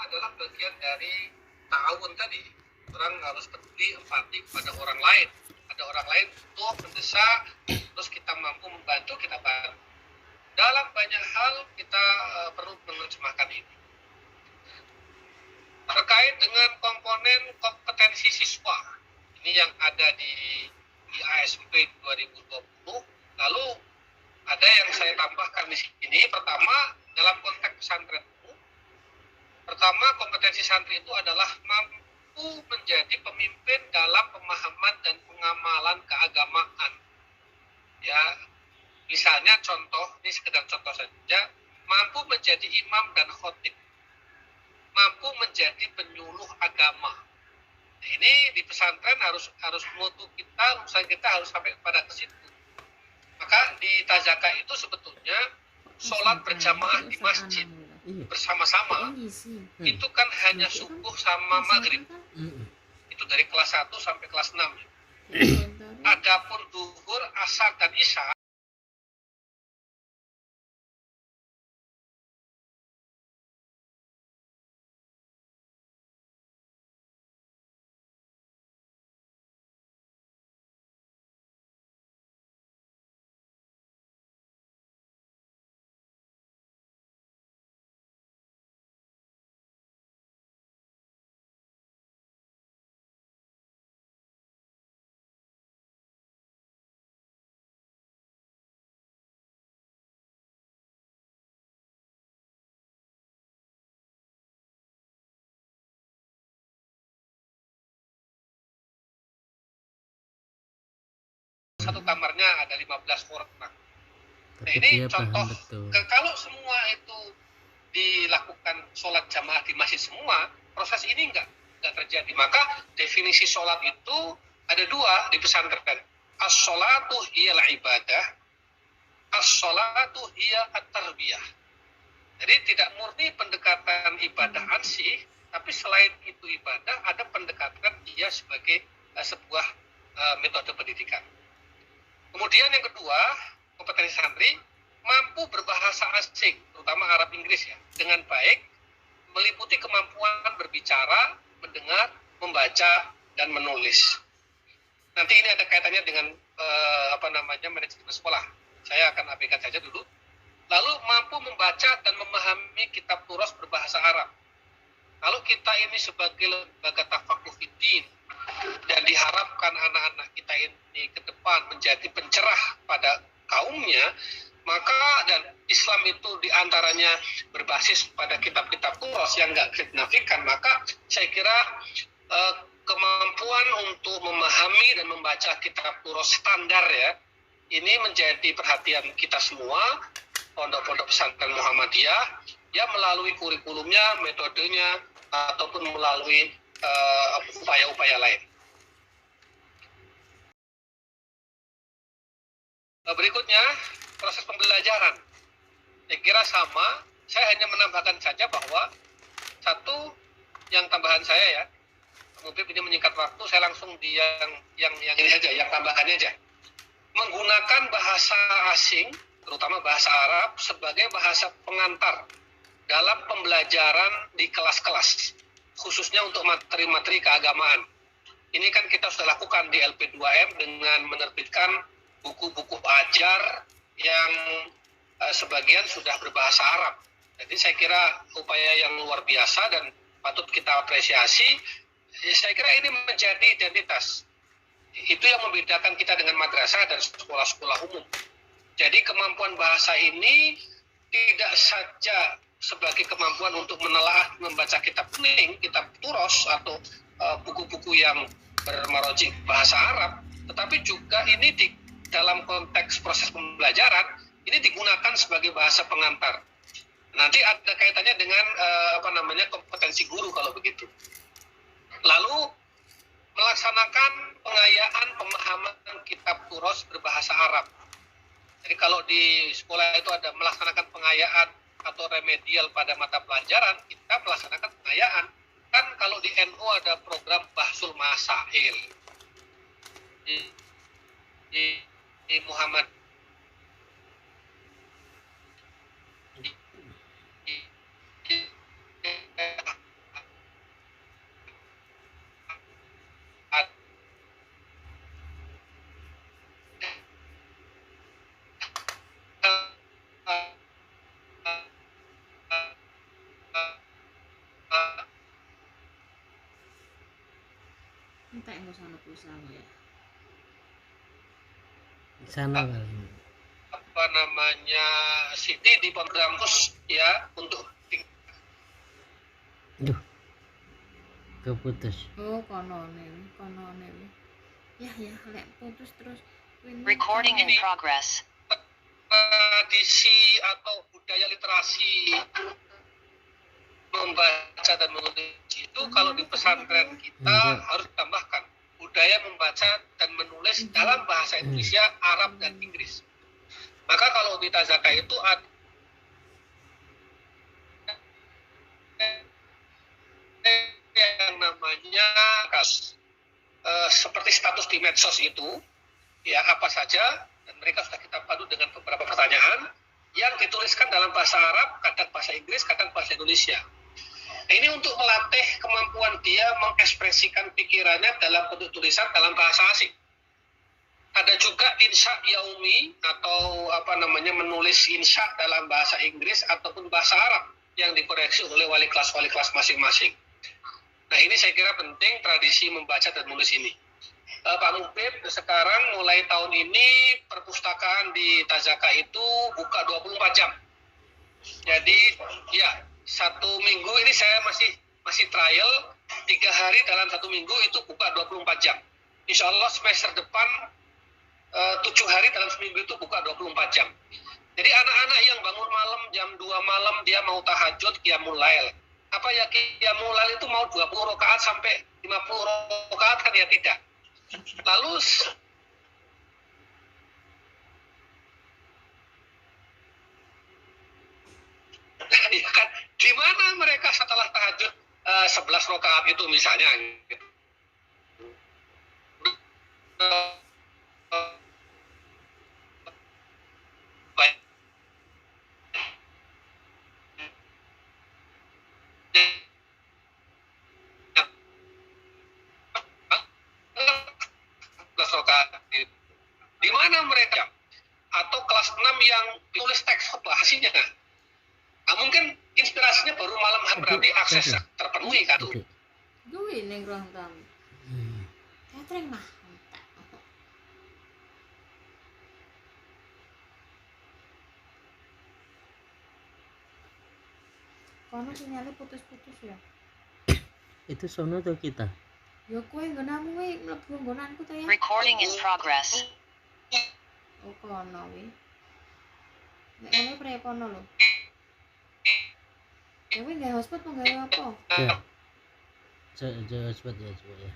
adalah bagian dari ta'awun tadi. Orang harus peduli, empati kepada orang lain. Ada orang lain butuh, mendesak, terus kita mampu membantu, kita bantu. Dalam banyak hal kita perlu menerjemahkan ini. Terkait dengan komponen kompetensi siswa, ini yang ada di ASP 2020. Lalu ada yang saya tambahkan di sini. Pertama, dalam konteks pesantren itu, pertama kompetensi santri itu adalah mampu menjadi pemimpin dalam pemahaman dan pengamalan keagamaan. Ya, misalnya contoh, ini sekedar contoh saja, mampu menjadi imam dan khotib, mampu menjadi penyuluh agama. Ini di pesantren harus mutu kita, usaha kita harus sampai pada ke situ. Maka di Tazaka itu sebetulnya sholat berjamaah di masjid bersama-sama itu kan hanya subuh sama maghrib. Itu dari kelas 1 sampai kelas 6. Adapun duhur, asar, dan isya satu kamarnya ada 15 orang. Nah ini contoh, kalau semua itu dilakukan sholat jamaah di masjid semua, proses ini nggak terjadi. Maka definisi sholat itu ada dua di pesantren. As-sholatu hiyal ibadah, as-sholatu hiya at-tarbiyah. Jadi tidak murni pendekatan ibadah ansih, tapi selain itu ibadah, ada pendekatan dia sebagai sebuah metode pendidikan. Kemudian yang kedua, kompetensi santri mampu berbahasa asing, terutama Arab Inggris ya, dengan baik, meliputi kemampuan berbicara, mendengar, membaca, dan menulis. Nanti ini ada kaitannya dengan manajemen sekolah. Saya akan abaikan saja dulu. Lalu mampu membaca dan memahami kitab turas berbahasa Arab. Kalau kita ini sebagai lembaga tafakuh fiddin dan diharapkan anak-anak kita ini ke depan menjadi pencerah pada kaumnya, maka dan Islam itu diantaranya berbasis pada kitab-kitab turas yang nggak signifikan, maka saya kira kemampuan untuk memahami dan membaca kitab turas standar ya, ini menjadi perhatian kita semua, pondok-pondok pesantren Muhammadiyah, ya melalui kurikulumnya, metodenya, ataupun melalui upaya-upaya lain. Berikutnya, proses pembelajaran. Saya kira sama, saya hanya menambahkan saja bahwa satu yang tambahan saya ya, mungkin ini menyingkat waktu, saya langsung di yang ini aja, yang tambahannya aja. Menggunakan bahasa asing, terutama bahasa Arab, sebagai bahasa pengantar dalam pembelajaran di kelas-kelas, khususnya untuk materi-materi keagamaan. Ini kan kita sudah lakukan di LP2M dengan menerbitkan buku-buku ajar yang sebagian sudah berbahasa Arab. Jadi saya kira upaya yang luar biasa dan patut kita apresiasi. Saya kira ini menjadi identitas. Itu yang membedakan kita dengan madrasah dan sekolah-sekolah umum. Jadi kemampuan bahasa ini tidak saja sebagai kemampuan untuk menelaah membaca kitab kuning, kitab turos atau buku-buku yang bermarojik bahasa Arab, tetapi juga ini di dalam konteks proses pembelajaran ini digunakan sebagai bahasa pengantar. Nanti ada kaitannya dengan kompetensi guru kalau begitu. Lalu melaksanakan pengayaan pemahaman kitab turos berbahasa Arab. Jadi kalau di sekolah itu ada melaksanakan pengayaan atau remedial pada mata pelajaran, kita melaksanakan pengayaan. Kan kalau di NU ada program Bahsul Masail. Di Muhammad entek engko sono pulsa ya. Sana kali. Apa namanya Siti di kampus ya untuk Duh. Keputus. Oh, konone. Ya, lek putus terus ini Recording in progress. tradisi atau budaya literasi membaca dan menulis itu kalau di pesantren kita harus ditambahkan budaya membaca dan menulis dalam bahasa Indonesia, Arab dan Inggris. Maka kalau di Tazaka itu ada yang namanya seperti status di medsos itu, ya apa saja, dan mereka sudah kita padu dengan beberapa pertanyaan yang dituliskan dalam bahasa Arab, kadang bahasa Inggris, kadang bahasa Indonesia. Nah, ini untuk melatih kemampuan dia mengekspresikan pikirannya dalam bentuk tulisan dalam bahasa asing. Ada juga insya yaumi atau apa namanya menulis insya dalam bahasa Inggris ataupun bahasa Arab yang dikoreksi oleh wali kelas masing-masing. Nah ini saya kira penting tradisi membaca dan menulis ini. Pak Mubib, sekarang mulai tahun ini perpustakaan di Tazaka itu buka 24 jam. Jadi ya 1 minggu ini saya masih trial 3 hari dalam 1 minggu itu buka 24 jam. Insya Allah semester depan 7 hari dalam seminggu itu buka 24 jam. Jadi anak-anak yang bangun malam jam 2 malam dia mau tahajud qiyamul lail. Apa ya qiyamul lail itu mau 20 rakaat sampai 50 rakaat kan ya tidak. Lalu ya kan di mana mereka setelah tahajud 11 rakaat itu misalnya gitu. Di mana mereka? Atau kelas 6 yang tulis teks bahasinya? Nah, mungkin inspirasinya baru malam hari berarti akses terpenuhi kan? Duit ning ruang tamu. Catering mah. Kono sinyalnya putus-putus ya. Itu sono atau kita? Ya kowe nggonamu kuwi mlebu nggonanku ta ya. Recording in progress. Oh kono kuwi. Nek ngene pre kono lho. Ya kuwi nggawe hotspot apa nggawe apa? Ya. Saya hotspot ya coba ya.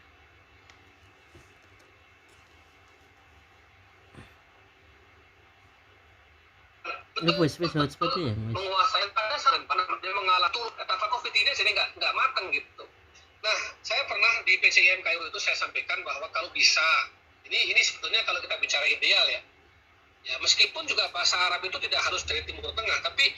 Ini wis hotspot ya, wis. Menguasai pada saat dia mengalah tuh kata COVID ini jadi nggak matang gitu. Nah, saya pernah di PCIM Kairo itu saya sampaikan bahwa kalau bisa, ini sebetulnya kalau kita bicara ideal ya meskipun juga bahasa Arab itu tidak harus dari Timur Tengah, tapi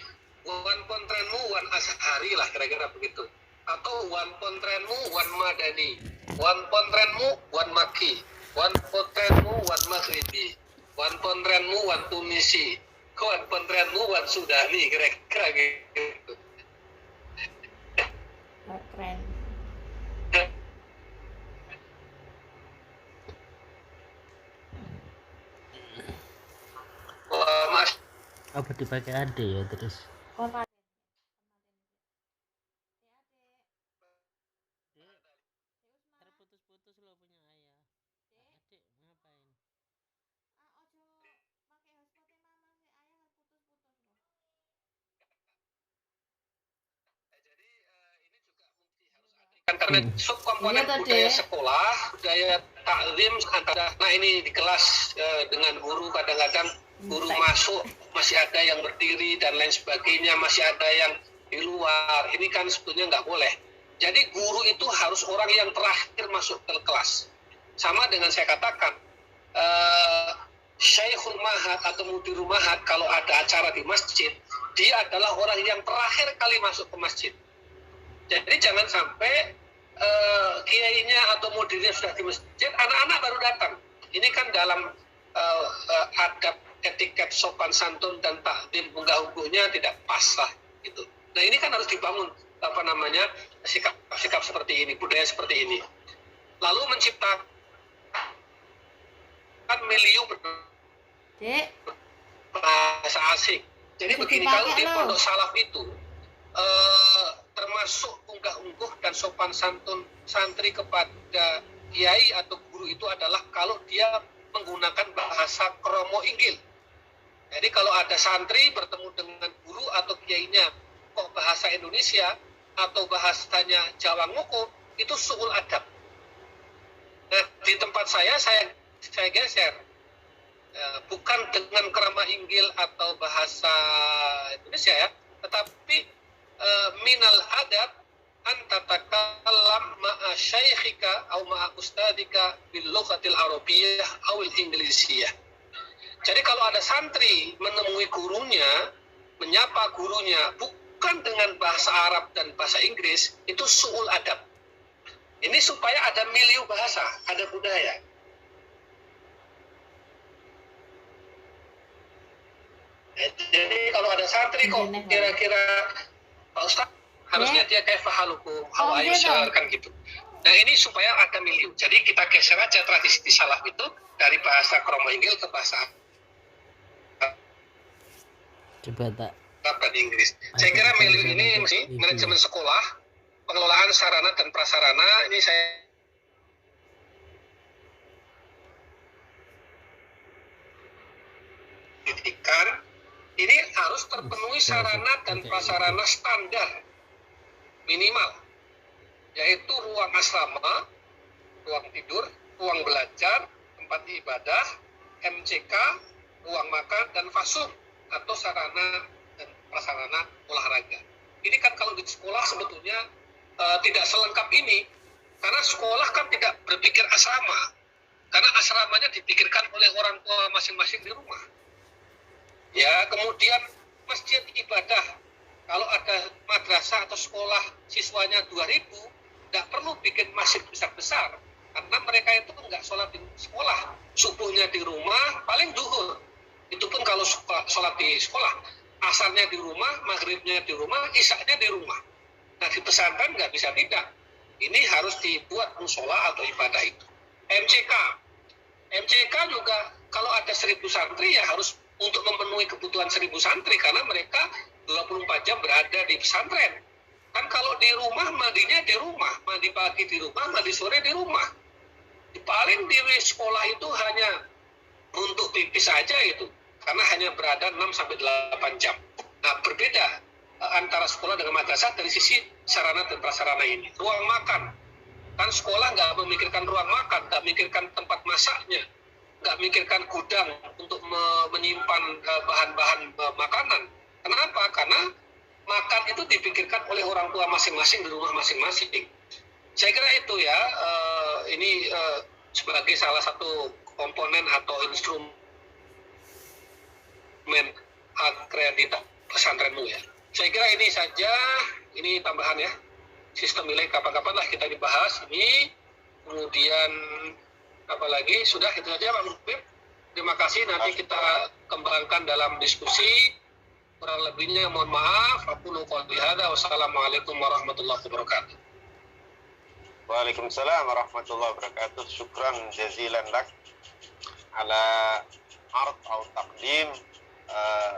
wan pontrenmu wan azhari lah kira-kira begitu, atau wan pontrenmu wan madani, wan pontrenmu wan maki, wan pontrenmu wan maghribi, wan pontrenmu wan tunisi, wan pontrenmu wan sudani, kira-kira gitu. Keren. Mas, Apa dipakai ade ya terus? Kota Terputus-putus lo punya ayah. Adik ngapain? karena subkomponen budaya sekolah, budaya taklim antara, nah ini di kelas dengan guru kadang-kadang guru masuk masih ada yang berdiri dan lain sebagainya, masih ada yang di luar, ini kan sebetulnya nggak boleh. Jadi guru itu harus orang yang terakhir masuk ke kelas. Sama dengan saya katakan, Syekhul Mahad atau Mudirul Mahad kalau ada acara di masjid, dia adalah orang yang terakhir kali masuk ke masjid. Jadi jangan sampai kiainya atau mudirnya sudah di masjid, anak-anak baru datang. Ini kan dalam adab etiket sopan santun dan takdim unggah-ungguhnya tidak pas lah gitu. Nah ini kan harus dibangun sikap seperti ini, budaya seperti ini. lalu menciptakan milieu Dek, bahasa asing. Jadi Bisa begini, dipakai kalau di loh. pondok salaf itu termasuk unggah-ungguh dan sopan santun santri kepada kiai atau guru itu adalah kalau dia menggunakan bahasa kromo inggil. Jadi kalau ada santri bertemu dengan guru atau kiainya kok bahasa Indonesia atau bahasanya Jawa Ngoko, itu suul adab. Nah, di tempat saya geser. Bukan dengan krama inggil atau bahasa Indonesia ya, tetapi minal adab antatakallam ma'a syaikhika au ma'a ustadika bil lughatil arabiyyah awil inggrisiyah. Jadi kalau ada santri menemui gurunya, menyapa gurunya bukan dengan bahasa Arab dan bahasa Inggris, itu suul adab. Ini supaya ada milieu bahasa, ada budaya. Jadi kalau ada santri kok kira-kira Pak Ustaz harusnya dia kayak fahalukum, how are you sir, kan gitu. Nah ini supaya ada milieu. Jadi kita geser aja tradisi di salaf itu dari bahasa kromo inggil ke bahasa Coba tak. dan Inggris. Saya kira milieu ini mesti manajemen sekolah, pengelolaan sarana dan prasarana ini saya pendidikan ini harus terpenuhi sarana dan prasarana standar minimal, yaitu ruang asrama, ruang tidur, ruang belajar, tempat ibadah, MCK, ruang makan, dan fasum atau sarana dan prasarana olahraga. Ini kan kalau di sekolah sebetulnya tidak selengkap ini, karena sekolah kan tidak berpikir asrama, karena asramanya dipikirkan oleh orang tua masing-masing di rumah. Ya, kemudian masjid ibadah, kalau ada madrasah atau sekolah siswanya 2.000, nggak perlu bikin masjid besar-besar, karena mereka itu nggak sholat di sekolah, subuhnya di rumah, paling duhur. Itu pun kalau sholat di sekolah, asarnya di rumah, maghribnya di rumah, isaknya di rumah. Nah di pesantren nggak bisa tidak, ini harus dibuat musola atau ibadah itu. MCK juga kalau ada 1.000 santri ya harus untuk memenuhi kebutuhan 1.000 santri, karena mereka 24 jam berada di pesantren. Kan kalau di rumah, mandinya di rumah, mandi pagi di rumah, mandi sore di rumah. Paling di sekolah itu hanya untuk pipis saja itu, karena hanya berada 6-8 jam. Nah berbeda antara sekolah dengan madrasah dari sisi sarana dan prasarana ini. Ruang makan, kan sekolah nggak memikirkan ruang makan, nggak memikirkan tempat masaknya, nggak memikirkan gudang untuk menyimpan bahan-bahan makanan. Kenapa? Karena makan itu dipikirkan oleh orang tua masing-masing di rumah masing-masing. Saya kira itu ya, ini sebagai salah satu komponen atau instrumen hak kreativitas pesantrenmu ya. Saya kira ini saja, ini tambahan ya. Sistem nilai kapan-kapan lah kita dibahas ini. Kemudian apalagi sudah itu saja Pak Mufib. Terima kasih, nanti kita kembangkan dalam diskusi. Kurang lebihnya mohon maaf. Aqulu qouli hadza. Wassalamualaikum warahmatullahi wabarakatuh. Waalaikumsalam warahmatullahi wabarakatuh. Syukran jazilan lak ala ard atau taqdim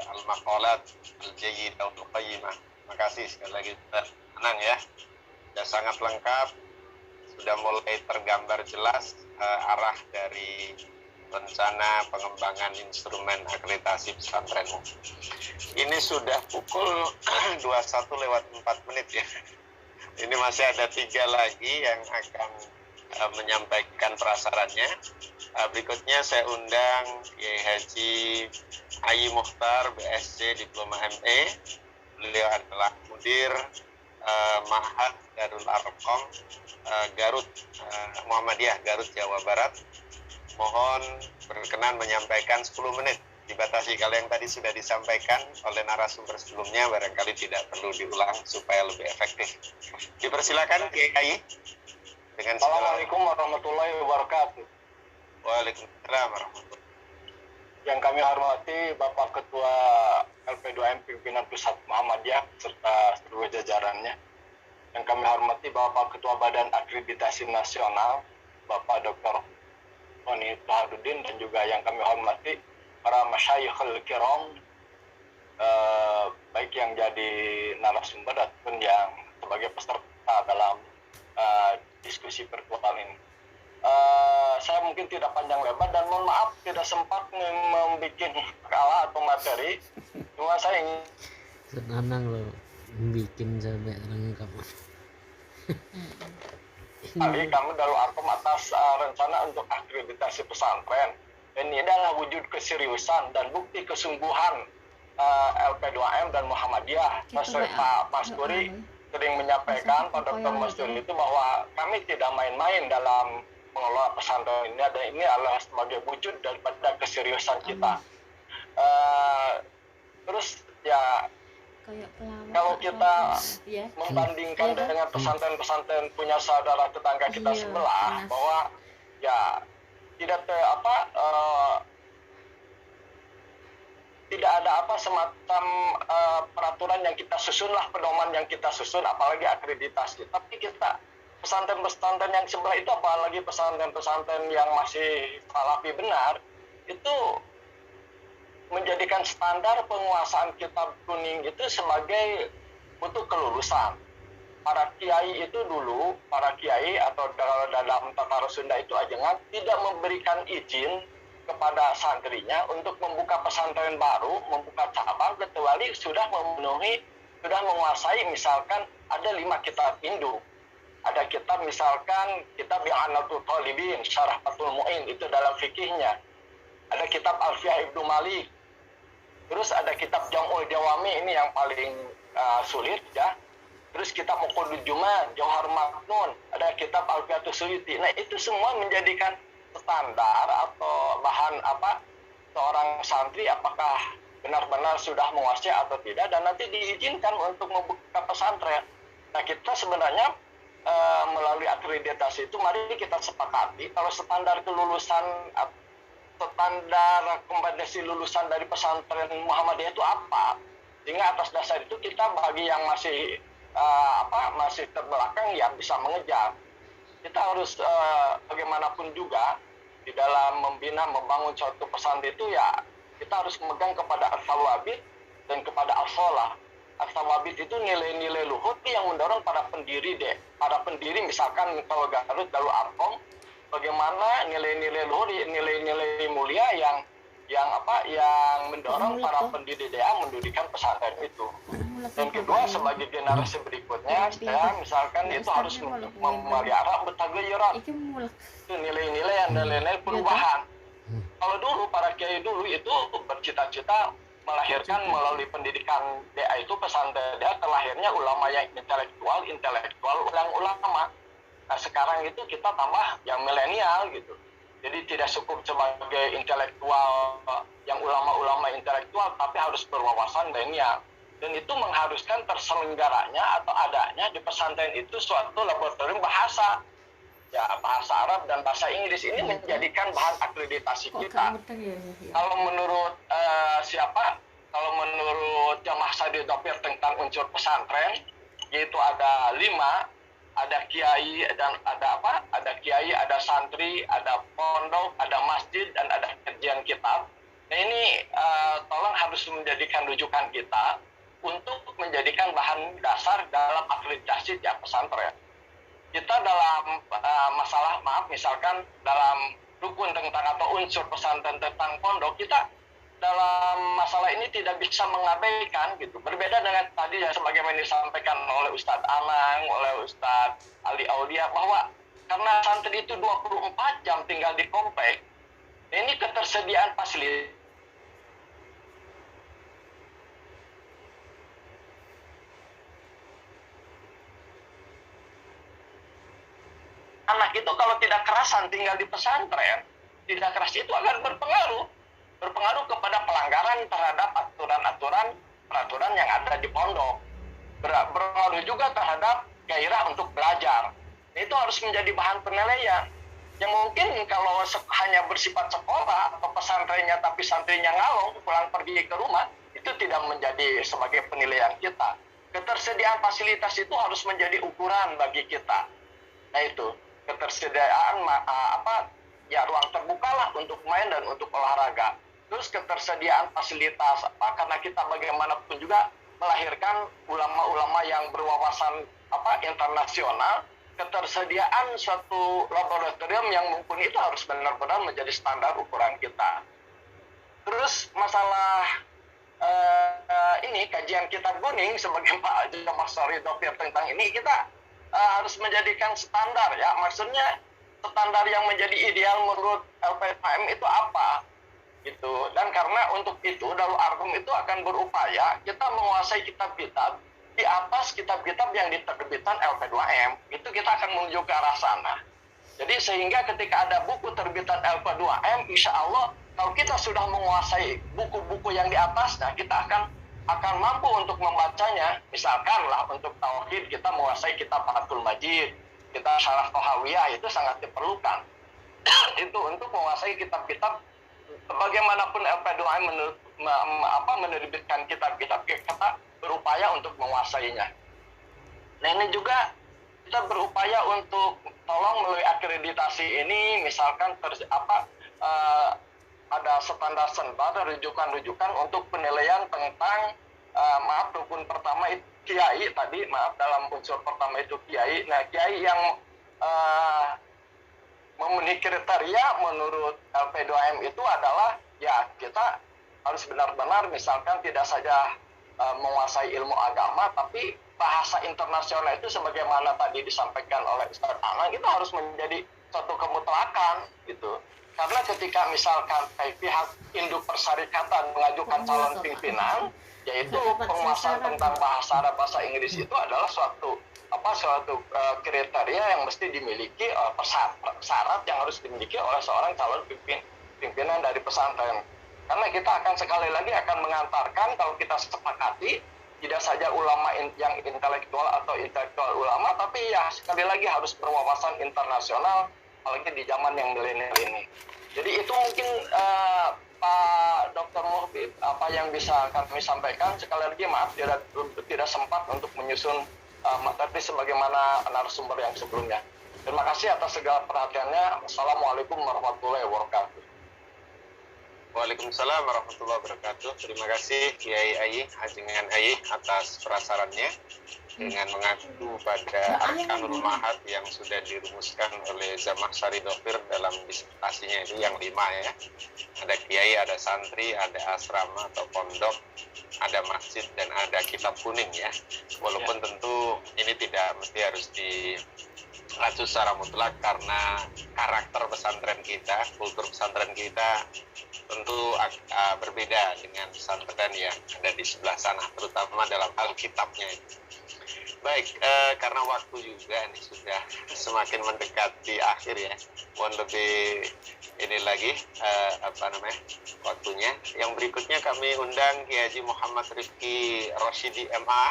al-maqalat al-jayyidah al-qayyimah. Terima kasih sekali lagi Ustaz Anang ya. Sudah sangat lengkap, sudah mulai tergambar jelas arah dari rencana pengembangan instrumen akreditasi pesantrenmu. Ini sudah pukul 21:04 ya. Ini masih ada 3 lagi yang akan menyampaikan prasarannya. Berikutnya saya undang Kiai Haji Ayi Mukhtar, BSc Diploma ME. Beliau adalah Mudir Ma'had Darul Arqam Garut, Muhammadiyah Garut, Jawa Barat. Mohon berkenan menyampakan 10 menit. Dibatasi, kalau yang tadi sudah disampaikan oleh narasumber sebelumnya barangkali tidak perlu diulang supaya lebih efektif. Dipersilakan Kiai Ayi dengan Assalamualaikum warahmatullahi wabarakatuh. Waalaikumsalam warahmatullahi. Yang kami hormati Bapak Ketua LP2M Pimpinan Pusat Muhammadiyah serta seluruh jajarannya. Yang kami hormati Bapak Ketua Badan Akreditasi Nasional Bapak Dr. Tony Tuhaduddin dan juga yang kami hormati para masyayikhul kiram, baik yang jadi narasumber ataupun yang sebagai peserta dalam diskusi virtual ini. Saya mungkin tidak panjang lebar dan mohon maaf tidak sempat membuat skala atau materi. Cuma saya ingin Senanang lo bikin sampai lengkap. kali kami dalam Arkom atas rencana untuk akreditasi pesantren. Ini adalah wujud keseriusan dan bukti kesungguhan LP2M dan Muhammadiyah. Pak Masturi sering menyampaikan, Pak Dr. Masturi itu bahwa kami tidak main-main dalam mengelola pesantren ini. Dan ini adalah sebagai wujud daripada keseriusan kita. Terus ya, kalau kita membandingkan dengan pesantren-pesantren punya saudara tetangga kita sebelah, bahwa ya tidak tidak ada semacam peraturan yang kita susun lah, pedoman yang kita susun, apalagi akreditasi. Tapi kita pesantren-pesantren yang sebelah itu, apalagi pesantren-pesantren yang masih salafi benar, itu menjadikan standar penguasaan kitab kuning itu sebagai butuh kelulusan. Para kiai itu dulu, para kiai atau dalam tata Sunda itu ajengan tidak memberikan izin kepada santrinya untuk membuka pesantren baru, membuka cabang, kecuali sudah memenuhi, sudah menguasai misalkan ada 5 kitab induk. Ada kitab misalkan kitab I'anatul Talibin, Syarah Fathul Mu'in, itu dalam fikihnya. Ada kitab Alfiyah Ibnu Malik. Terus ada kitab Jam'ul Jawami, ini yang paling sulit ya. Terus kitab Muqaddul Juman, Jauhar Maknun, ada kitab Alfiyatus Suyuti. Nah, itu semua menjadikan standar atau bahan seorang santri apakah benar-benar sudah menguasai atau tidak, dan nanti diizinkan untuk membuka pesantren. Nah, kita sebenarnya melalui akreditasi itu mari kita sepakati kalau standar kelulusan, standar kompetensi lulusan dari pesantren Muhammadiyah itu apa, sehingga atas dasar itu kita bagi yang masih masih terbelakang ya bisa mengejar. Kita harus bagaimanapun juga di dalam membina, membangun suatu pesantren itu ya kita harus memegang kepada al-thawabit dan kepada al-sholah. Al-thawabit itu nilai-nilai luhur yang mendorong para pendiri misalkan kalau Garut Darul Arkom, bagaimana nilai-nilai luhur, nilai-nilai mulia yang mendorong para pendiri dia mendirikan pesantren itu. Dan kedua, sebagai generasi berikutnya, saya misalkan itu harus memelihara betagayyurat. Itu nilai-nilai yang nilai perubahan. Kalau dulu para kiai dulu itu bercita-cita melahirkan melalui pendidikan DA itu pesantren DA terlahirnya ulama yang intelektual yang ulama. Nah, sekarang itu kita tambah yang milenial gitu. Jadi tidak cukup sebagai intelektual yang ulama-ulama intelektual, tapi harus berwawasan milenial. Dan itu mengharuskan terselenggaranya atau adanya di pesantren itu suatu laboratorium bahasa. Ya, bahasa Arab dan bahasa Inggris ini menjadikan bahan akreditasi kita. Kalau menurut Kalau menurut Jamaah Sadir Dopir tentang unsur pesantren, yaitu ada 5, ada kiai dan ada kiai, ada santri, ada pondok, ada masjid, dan ada kajian kitab. Nah, ini tolong harus menjadikan rujukan kita untuk menjadikan bahan dasar dalam akreditasi tiap pesantren. Kita dalam misalkan dalam rukun tentang atau unsur pesantren tentang pondok, kita dalam masalah ini tidak bisa mengabaikan gitu. Berbeda dengan tadi yang sebagaimana disampaikan oleh Ustadz Anang, oleh Ustadz Ali Aulia, bahwa karena santri itu 24 jam tinggal di komplek, ini ketersediaan fasilitas anak itu kalau tidak kerasan tinggal di pesantren, tidak keras itu akan berpengaruh kepada pelanggaran terhadap peraturan yang ada di pondok, berpengaruh juga terhadap gairah untuk belajar. Itu harus menjadi bahan penilaian. Yang mungkin kalau hanya bersifat sekolah atau pesantrennya tapi santrinya ngalong pulang pergi ke rumah, itu tidak menjadi sebagai penilaian kita. Ketersediaan fasilitas itu harus menjadi ukuran bagi kita. Nah itu. ketersediaan ruang terbuka lah untuk main dan untuk olahraga. Terus ketersediaan fasilitas karena kita bagaimanapun juga melahirkan ulama-ulama yang berwawasan internasional, ketersediaan suatu laboratorium yang mumpuni itu harus benar-benar menjadi standar ukuran kita. Terus masalah ini kajian kitab kuning sebagai Pak Mas Ridofir tentang ini kita harus menjadikan standar ya, maksudnya standar yang menjadi ideal menurut LPKM itu apa gitu. Dan karena untuk itu Darul Arqam itu akan berupaya kita menguasai kitab-kitab di atas kitab-kitab yang diterbitkan LP2M, itu kita akan menuju ke arah sana. Jadi sehingga ketika ada buku terbitan LP2M, insya Allah kalau kita sudah menguasai buku-buku yang di atasnya, kita akan mampu untuk membacanya. Misalkan lah untuk tauhid kita menguasai kitab Fathul Majid, kita Syarah Thahawiyah itu sangat diperlukan. Itu untuk menguasai kitab-kitab bagaimanapun LP2M menerbitkan kitab-kitab, kita berupaya untuk menguasainya. Nah ini juga kita berupaya untuk tolong melalui akreditasi ini, misalkan ada standar rujukan-rujukan untuk penilaian tentang rukun pertama itu kiai tadi, dalam unsur pertama itu kiai. Nah kiai yang memenuhi kriteria menurut LP2M itu adalah ya kita harus benar-benar misalkan tidak saja menguasai ilmu agama, tapi bahasa internasional itu sebagaimana tadi disampaikan oleh Ustaz Anang itu harus menjadi suatu kemutlakan gitu. Karena ketika misalkan pihak induk persyarikatan mengajukan calon pimpinan, yaitu penguasaan tentang bahasa Arab, bahasa Inggris itu adalah suatu kriteria yang mesti dimiliki, syarat yang harus dimiliki oleh seorang calon pimpinan dari pesantren. Karena kita akan sekali lagi akan mengantarkan, kalau kita sepakati, tidak saja ulama yang intelektual atau intelektual ulama, tapi ya sekali lagi harus berwawasan internasional, apalagi di zaman yang milenial ini. Jadi itu mungkin Pak Dr. Muhbib, apa yang bisa kami sampaikan. Sekali lagi maaf tidak sempat untuk menyusun materi sebagaimana narasumber yang sebelumnya. Terima kasih atas segala perhatiannya. Assalamualaikum warahmatullahi wabarakatuh. Waalaikumsalam warahmatullahi wabarakatuh. Terima kasih Kiai Ayi, Hajengan Ayi atas prasarannya dengan mengacu pada Arkanul Ma'had yang sudah dirumuskan oleh Zamah Saridofir dalam disertasinya itu yang 5 ya. Ada kiai, ada santri, ada asrama atau pondok, ada masjid dan ada kitab kuning ya. Walaupun tentu ini tidak mesti harus diacu secara mutlak karena karakter pesantren kita, kultur pesantren kita tentu berbeda dengan pesantren yang ada di sebelah sana, terutama dalam hal kitabnya. Baik, karena waktu juga ini sudah semakin mendekati akhir ya, mohon lebih ini lagi waktunya. Yang berikutnya kami undang Kiai Haji Muhammad Rifki Rosyidi MA.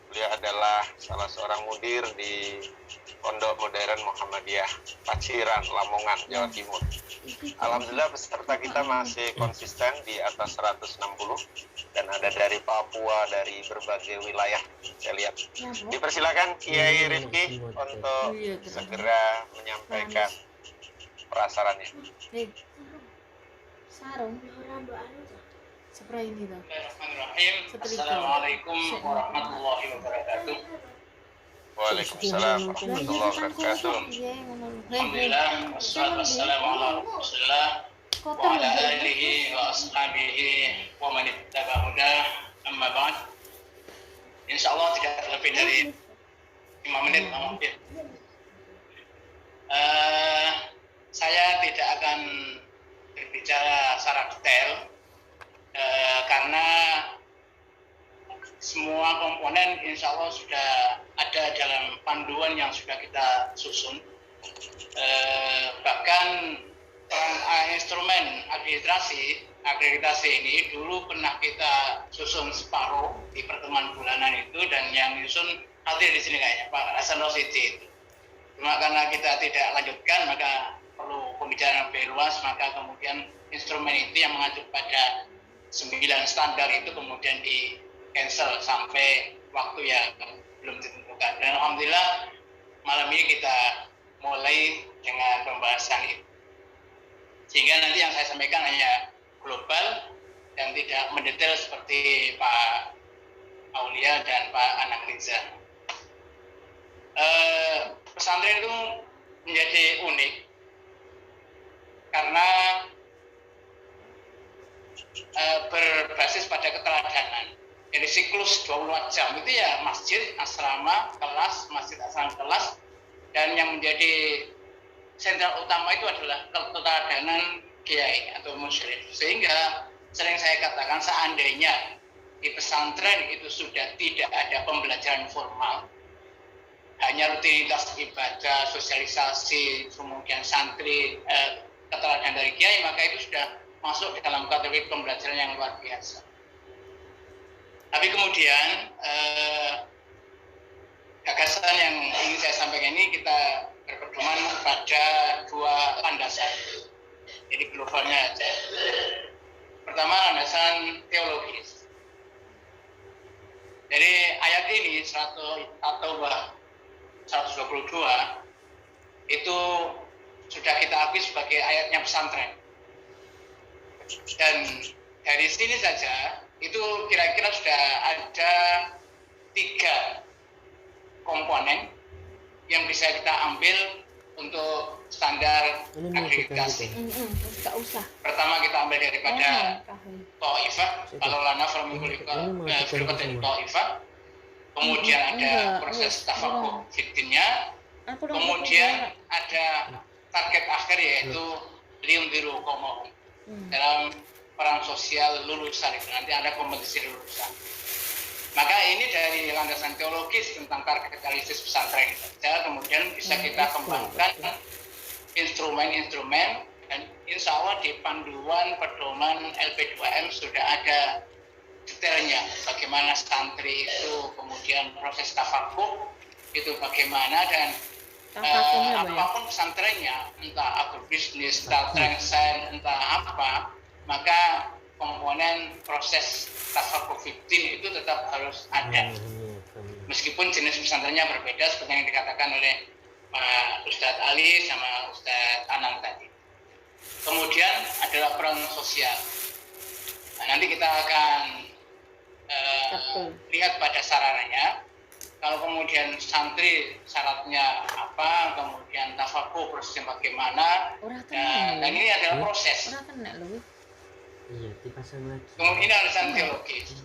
Beliau adalah salah seorang mudir di Pondok Modern Muhammadiyah Paciran, Lamongan, Jawa Timur. Alhamdulillah peserta kita masih konsisten di atas 160 dan ada dari Papua, dari berbagai wilayah. Saya lihat. Dipersilakan Kiai Rifki untuk segera menyampaikan prasarannya. Sarung. Seperti ini dong. Assalamualaikum warahmatullahi wabarakatuh. Waalaikumsalam warahmatullahi wabarakatuh. Alhamdulillah, wassalatu wassalamu ala Rasulillah wa ala alihi wa ashabihi wa man ittaba huda, amma ba'd. Insyaallah tidak lebih dari 5 menit mungkin. Saya tidak akan berbicara secara detail karena semua komponen insya Allah sudah ada dalam panduan yang sudah kita susun. Bahkan instrumen akreditasi ini dulu pernah kita susun separuh di pertemuan bulanan itu, dan yang nyusun hadir di sini kayaknya Pak Hasan Rosidi itu. Cuma karena kita tidak lanjutkan, maka perlu pembicaraan lebih luas, maka kemudian instrumen itu yang mengacu pada 9 standar itu kemudian di cancel sampai waktu yang belum ditentukan. Dan alhamdulillah malam ini kita mulai dengan pembahasan itu. Sehingga nanti yang saya sampaikan hanya global dan tidak mendetail seperti Pak Aulia dan Pak Anang Riza. Pesantren itu menjadi unik karena berbasis pada keteladanan. Jadi siklus 24 jam itu ya masjid, asrama, kelas, masjid, asrama, kelas, dan yang menjadi sentral utama itu adalah keteladanan kiai atau musyrif. Sehingga sering saya katakan seandainya di pesantren itu sudah tidak ada pembelajaran formal, hanya rutinitas ibadah, sosialisasi, kemudian santri, keteladanan dari kiai, maka itu sudah masuk di dalam kategori pembelajaran yang luar biasa. Tapi kemudian gagasan yang ingin saya sampaikan ini kita berpedoman pada dua landasan. Jadi globalnya aja. Pertama landasan teologis. Jadi ayat ini 122 itu sudah kita akui sebagai ayatnya pesantren. Dan dari sini saja itu kira-kira sudah ada 3 komponen yang bisa kita ambil untuk standar akreditasi. Enggak usah. Pertama kita ambil daripada Ta'ifah, kalau lana Ta'ifah. Kemudian ada proses tafakuh fitinnya. Kemudian ada target akhir yaitu liundiru qomahum. Dalam peran sosial lulusan itu nanti ada kompetisi lulusan. Maka ini dari landasan teologis tentang karakteristik pesantren saja, kemudian bisa kita kembangkan instrumen-instrumen, dan insya Allah di panduan pedoman LP2M sudah ada detailnya bagaimana santri itu, kemudian proses tafakuh itu bagaimana, dan apapun pesantrennya, entah agrobisnis, entah trendsen, entah apa, maka komponen proses tafakuh fitin itu tetap harus ada. Meskipun jenis pesantrennya berbeda seperti yang dikatakan oleh Pak Ustadz Ali sama Ustadz Anang tadi. Kemudian adalah peran sosial. Nah, nanti kita akan lihat pada sarananya. Kalau kemudian santri syaratnya apa, kemudian tafakuh prosesnya bagaimana, dan ini adalah proses. Iya, dipasang lagi. Kemudian ini alasan teologis.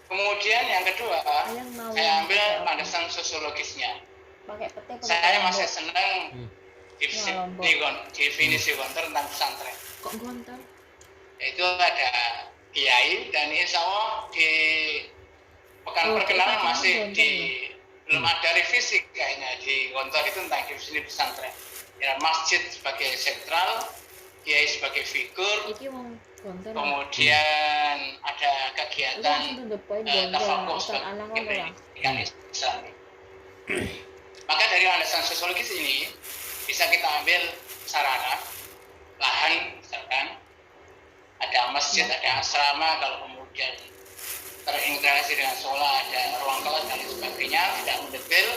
Kemudian yang kedua, saya ambil landasan sosiologisnya. Saya masih senang definisi Gontor tentang pesantren. Kok Gontor? Yaitu ada kiai, dan insya Allah di pekan perkenalan masih belum ada revisi kayaknya di Gontor itu tentang definisi pesantren. Ya, masjid sebagai sentral, kiai sebagai figur, kemudian ada kegiatan tafakuh sebagai pendidikan Islam. Maka dari landasan sosiologis ini bisa kita ambil sarana, lahan misalkan, ada masjid, ada asrama, kalau kemudian terintegrasi dengan sholat, ada ruang kelas dan sebagainya, tidak mendetail,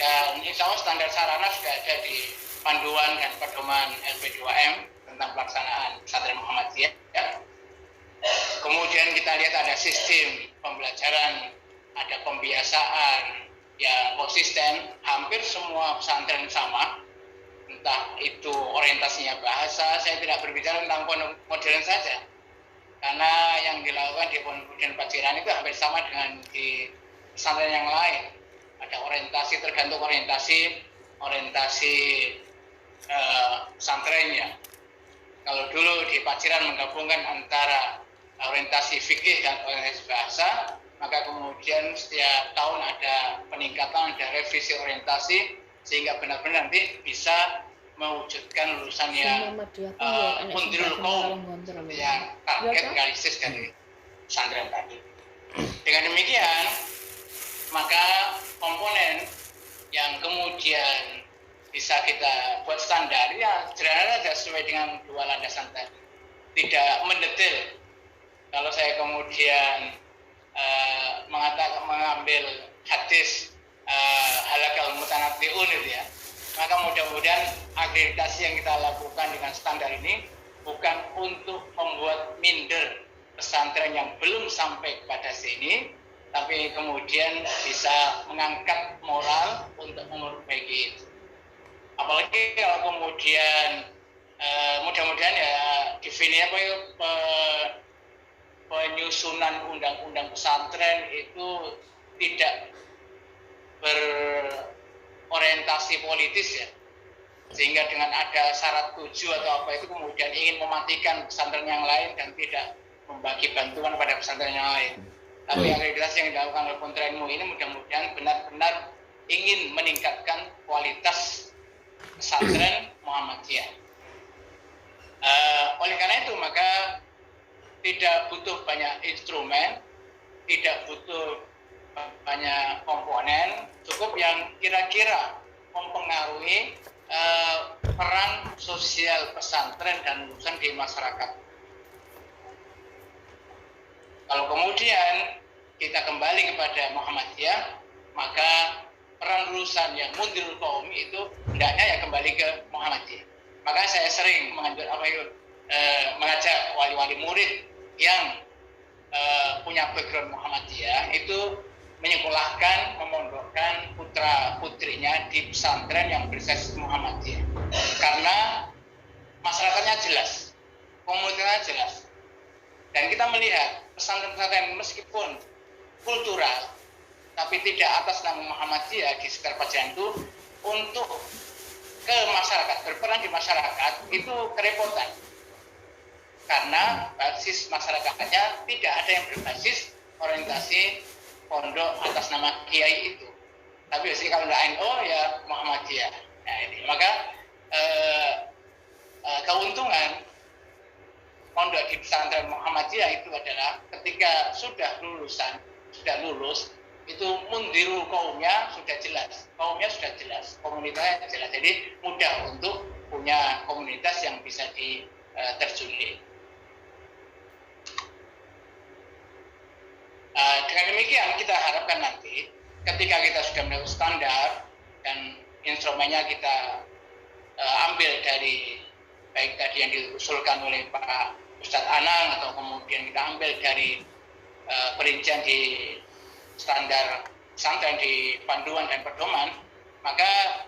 dan insya Allah standar sarana sudah ada di panduan dan pedoman LP2M tentang pelaksanaan pesantren Muhammadiyah. Kemudian kita lihat ada sistem pembelajaran, ada pembiasaan yang konsisten, hampir semua pesantren sama, entah itu orientasinya bahasa. Saya tidak berbicara tentang pondok modern saja, karena yang dilakukan di pondok modern Paciran itu hampir sama dengan di pesantren yang lain. Ada orientasi, tergantung orientasi pesantrennya. Kalau dulu di Paciran menggabungkan antara orientasi fikih dan orientasi bahasa, maka kemudian setiap tahun ada peningkatan, ada revisi orientasi, sehingga benar-benar nanti bisa mewujudkan lulusan yang mundirul qaum, yang target realistis dari pesantren tadi. Dengan demikian, maka komponen yang kemudian bisa kita buat standar, ya sederhana saja sesuai dengan dua landasan tadi, tidak mendetail. Kalau saya kemudian mengambil hadis halakal mutanabbi'un itu ya, Maka mudah-mudahan akreditasi yang kita lakukan dengan standar ini bukan untuk membuat minder pesantren yang belum sampai kepada sini, tapi kemudian bisa mengangkat moral untuk memperbaiki itu. Apalagi kalau kemudian mudah-mudahan ya definisi penyusunan undang-undang pesantren itu tidak berorientasi politis ya, sehingga dengan ada syarat tuju atau apa itu kemudian ingin mematikan pesantren yang lain dan tidak membagi bantuan pada pesantren yang lain. Tapi akreditasi yang dilakukan oleh Pontrenmu ini mudah-mudahan benar-benar ingin meningkatkan kualitas pesantren Muhammadiyah. Oleh karena itu maka tidak butuh banyak instrumen, tidak butuh banyak komponen, cukup yang kira-kira mempengaruhi peran sosial pesantren dan lulusan di masyarakat. Kalau kemudian kita kembali kepada Muhammadiyah, maka peran lulusan yang mundirul qaum itu hendaknya ya kembali ke Muhammadiyah. Maka saya sering mengajak wali-wali murid yang punya background Muhammadiyah itu menyekolahkan, memondokkan putra-putrinya di pesantren yang berbasis Muhammadiyah. Karena masyarakatnya jelas, komunitasnya jelas. Dan kita melihat pesantren-pesantren meskipun kultural, tapi tidak atas nama Muhammadiyah di sekitar Pacian itu untuk ke masyarakat, berperan di masyarakat itu kerepotan. Karena basis masyarakatnya tidak ada yang berbasis orientasi pondok atas nama kiai itu. Tapi biasanya kalau tidak NU ya Muhammadiyah. Nah, ini. Maka keuntungan pondok di pesantren Muhammadiyah itu adalah ketika sudah lulus itu mundirul kaumnya sudah jelas, komunitasnya jelas, jadi mudah untuk punya komunitas yang bisa diterjuni. Dengan demikian kita harapkan nanti ketika kita sudah melakukan standar dan instrumennya kita ambil dari baik tadi yang diusulkan oleh Pak Ustadz Anang atau kemudian kita ambil dari perincian di standar pesantren di panduan dan pedoman, maka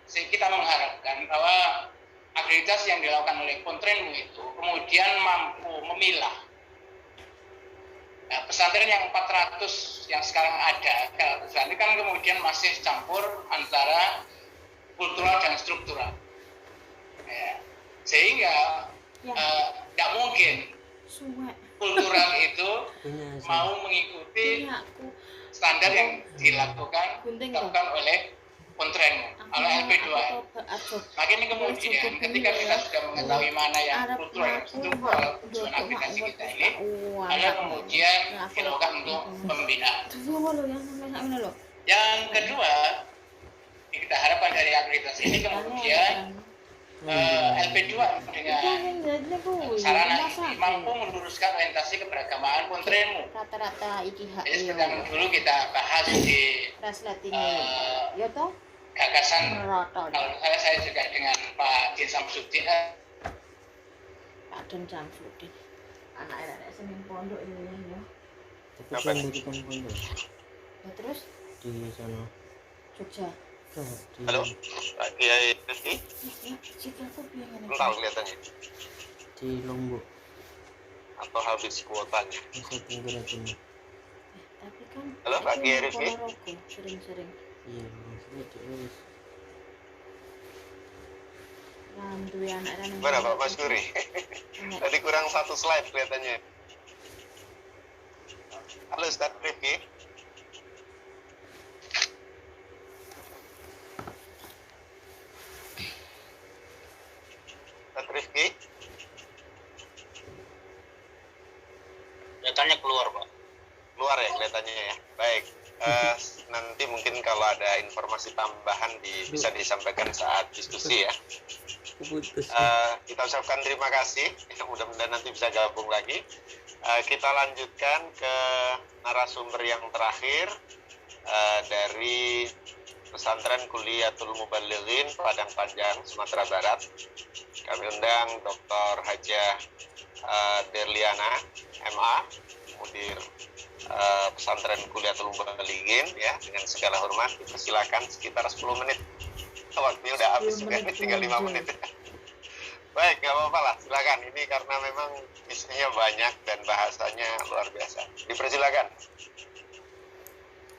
kita mengharapkan bahwa akreditasi yang dilakukan oleh Pontrenmu itu kemudian mampu memilah pesantren yang 400 yang sekarang ada, ini kan kemudian masih campur antara kultural dan struktural, sehingga tidak mungkin kultural itu mau mengikuti standar yang dilakukan oleh Pontrenmu oleh LP2. Makin kemudian ketika kita sudah mengetahui mana yang kultural dan struktural tujuan akreditasi kita ini, ada kemudian dilakukan untuk pembinaan. Yang kedua, kita harapkan dari akreditasi ini kemudian LP2 dengan sarana ini mampu meluruskan orientasi keberagamaan Pontrenmu. Jadi seperti yang dulu kita bahas di gagasan, kalau saya juga dengan Pak Din Samsudin. Pak Din Samsudin, anak-anak Senin Pondok ini ya. Tapi saya mendirikan pondok. Ya terus? Di sana. Jogja. Halo, Pak Kiai Rizky? Tahu kelihatannya? Di Lombok. Atau habis kuotanya? Masa penggerakan. Tapi kan halo, Pak Kiai Rizky? Sering-sering. Iya, maksudnya terus. Mana Pak Mas Kuri? Tadi kurang satu slide kelihatannya. Halo, Ustaz Rifki. Ustaz Rifki? Datanya keluar, Pak. Keluar ya kelihatannya ya. Baik. Nanti mungkin kalau ada informasi tambahan bisa disampaikan saat diskusi ya. Kita ucapkan terima kasih. Mudah-mudahan nanti bisa gabung lagi. Kita lanjutkan ke narasumber yang terakhir dari Pesantren Kuliatul Mubalighin Padang Panjang, Sumatera Barat. Kami undang Dr. Hajah Derliana, MA, Mudir Pesantren Kuliatul Mubalighin, ya, dengan segala hormat dipersilakan sekitar 10 menit. Waktunya udah habis juga, tinggal 5 menit. Baik, nggak apa-apa lah, silakan. Ini karena memang isinya banyak dan bahasanya luar biasa. Dipersilakan.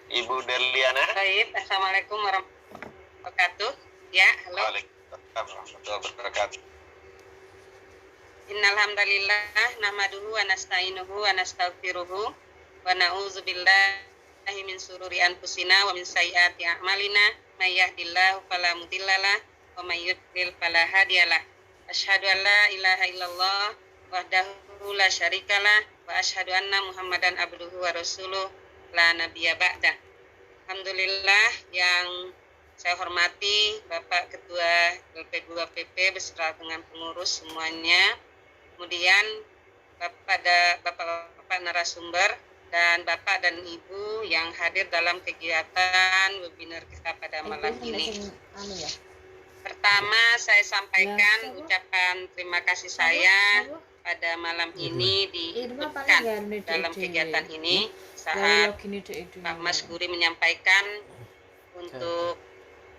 Ibu Derliana. Baik, Assalamualaikum warahmatullahi wabarakatuh. Ya, halo. Waalaikumsalam warahmatullahi wabarakatuh. Innal hamdalillah nahmaduhu wa nasta'inuhu wa nastaghfiruhu wa na'udzu billahi min sururi anfusina wa min sayyiati a'malina may yahdihillahu fala mudhillalah wa may yudlil fala hadiyalah. Asyhadu an la ilaha illallah wahdahu la syarikalah wa asyhadu anna Muhammadan abduhu wa rasuluh la nabiyya ba'dah. Alhamdulillah yang saya hormati Bapak Ketua LP2PP beserta dengan pengurus semuanya. Kemudian Bapak narasumber dan Bapak dan Ibu yang hadir dalam kegiatan webinar kita pada malam ini. Pertama saya sampaikan ucapan terima kasih saya pada malam ini diikutkan dalam kegiatan ini saat Pak Mas Guri menyampaikan untuk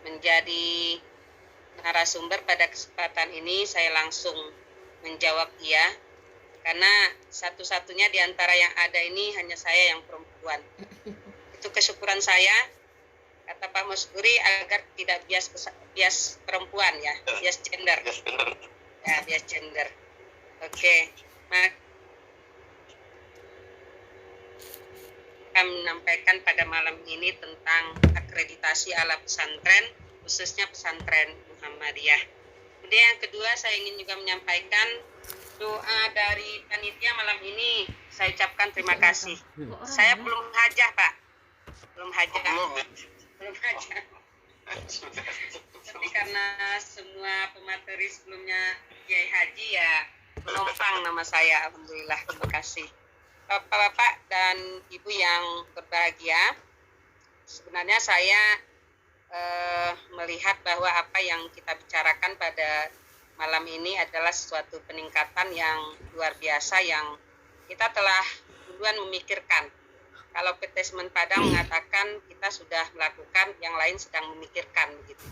menjadi narasumber pada kesempatan ini. Saya langsung menjawab iya, karena satu-satunya di antara yang ada ini hanya saya yang perempuan. Itu kesyukuran saya, kata Pak Mas Guri, agar tidak bias perempuan ya, bias gender. Ya, bias gender. Oke, kami menyampaikan pada malam ini tentang akreditasi ala pesantren, khususnya pesantren Muhammadiyah. Kemudian yang kedua, saya ingin juga menyampaikan doa dari panitia malam ini. Saya ucapkan terima kasih. Saya belum hajah, Pak. Belum hajah. Belum hajah. Tapi karena semua pemateri sebelumnya Kiai Haji, ya penumpang nama saya. Alhamdulillah, terima kasih. Bapak-bapak dan Ibu yang berbahagia, sebenarnya saya melihat bahwa apa yang kita bicarakan pada malam ini adalah suatu peningkatan yang luar biasa yang kita telah duluan memikirkan. Kalau PT Semen Padang mengatakan kita sudah melakukan, yang lain sedang memikirkan begitu.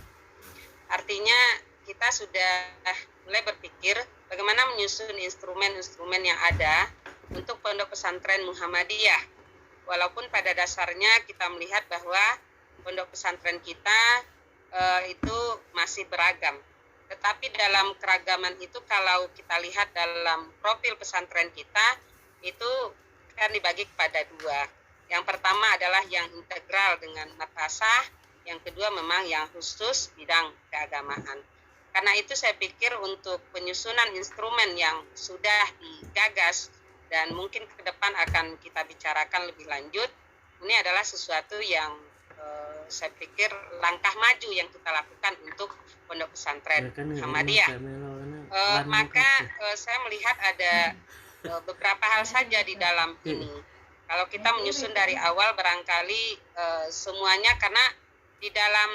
Artinya kita sudah mulai berpikir bagaimana menyusun instrumen-instrumen yang ada untuk pondok pesantren Muhammadiyah. Walaupun pada dasarnya kita melihat bahwa pondok pesantren kita itu masih beragam. Tetapi dalam keragaman itu kalau kita lihat dalam profil pesantren kita itu kan dibagi kepada dua. Yang pertama adalah yang integral dengan madrasah, yang kedua memang yang khusus bidang keagamaan. Karena itu saya pikir untuk penyusunan instrumen yang sudah digagas dan mungkin ke depan akan kita bicarakan lebih lanjut, ini adalah sesuatu yang saya pikir langkah maju yang kita lakukan untuk pondok pesantren Muhammadiyah. Maka saya melihat ada beberapa hal saja di dalam ini. Kalau kita menyusun dari awal barangkali semuanya, karena di dalam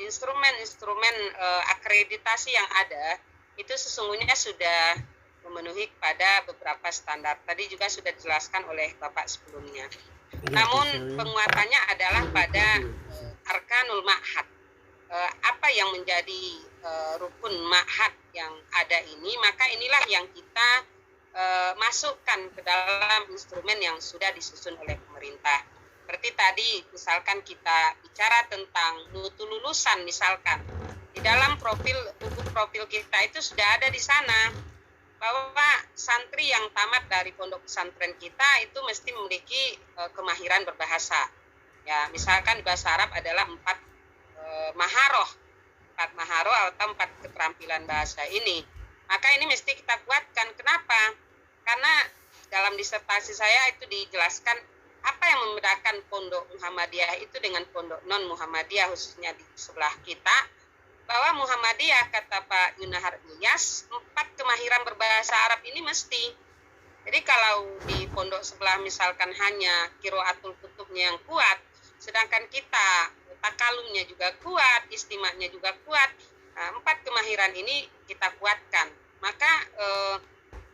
instrumen akreditasi yang ada itu sesungguhnya sudah memenuhi pada beberapa standar. Tadi juga sudah dijelaskan oleh Bapak sebelumnya. Namun penguatannya adalah pada arkanul ma'had. Apa yang menjadi rukun ma'had yang ada ini, maka inilah yang kita masukkan ke dalam instrumen yang sudah disusun oleh pemerintah. Seperti tadi misalkan kita bicara tentang mutu lulusan misalkan. Di dalam buku profil kita itu sudah ada di sana bahwa santri yang tamat dari pondok pesantren kita itu mesti memiliki kemahiran berbahasa. Ya, misalkan di bahasa Arab adalah 4 maharoh atau 4 keterampilan bahasa ini. Maka ini mesti kita kuatkan. Kenapa? Karena dalam disertasi saya itu dijelaskan apa yang membedakan pondok Muhammadiyah itu dengan pondok non Muhammadiyah, khususnya di sebelah kita. Bahwa Muhammadiyah, kata Pak Yunahar Ilyas, 4 kemahiran berbahasa Arab ini mesti. Jadi kalau di pondok sebelah misalkan hanya qiraatul kutubnya yang kuat, sedangkan kita takalumnya juga kuat, istimanya juga kuat. Nah, 4 kemahiran ini kita kuatkan. Maka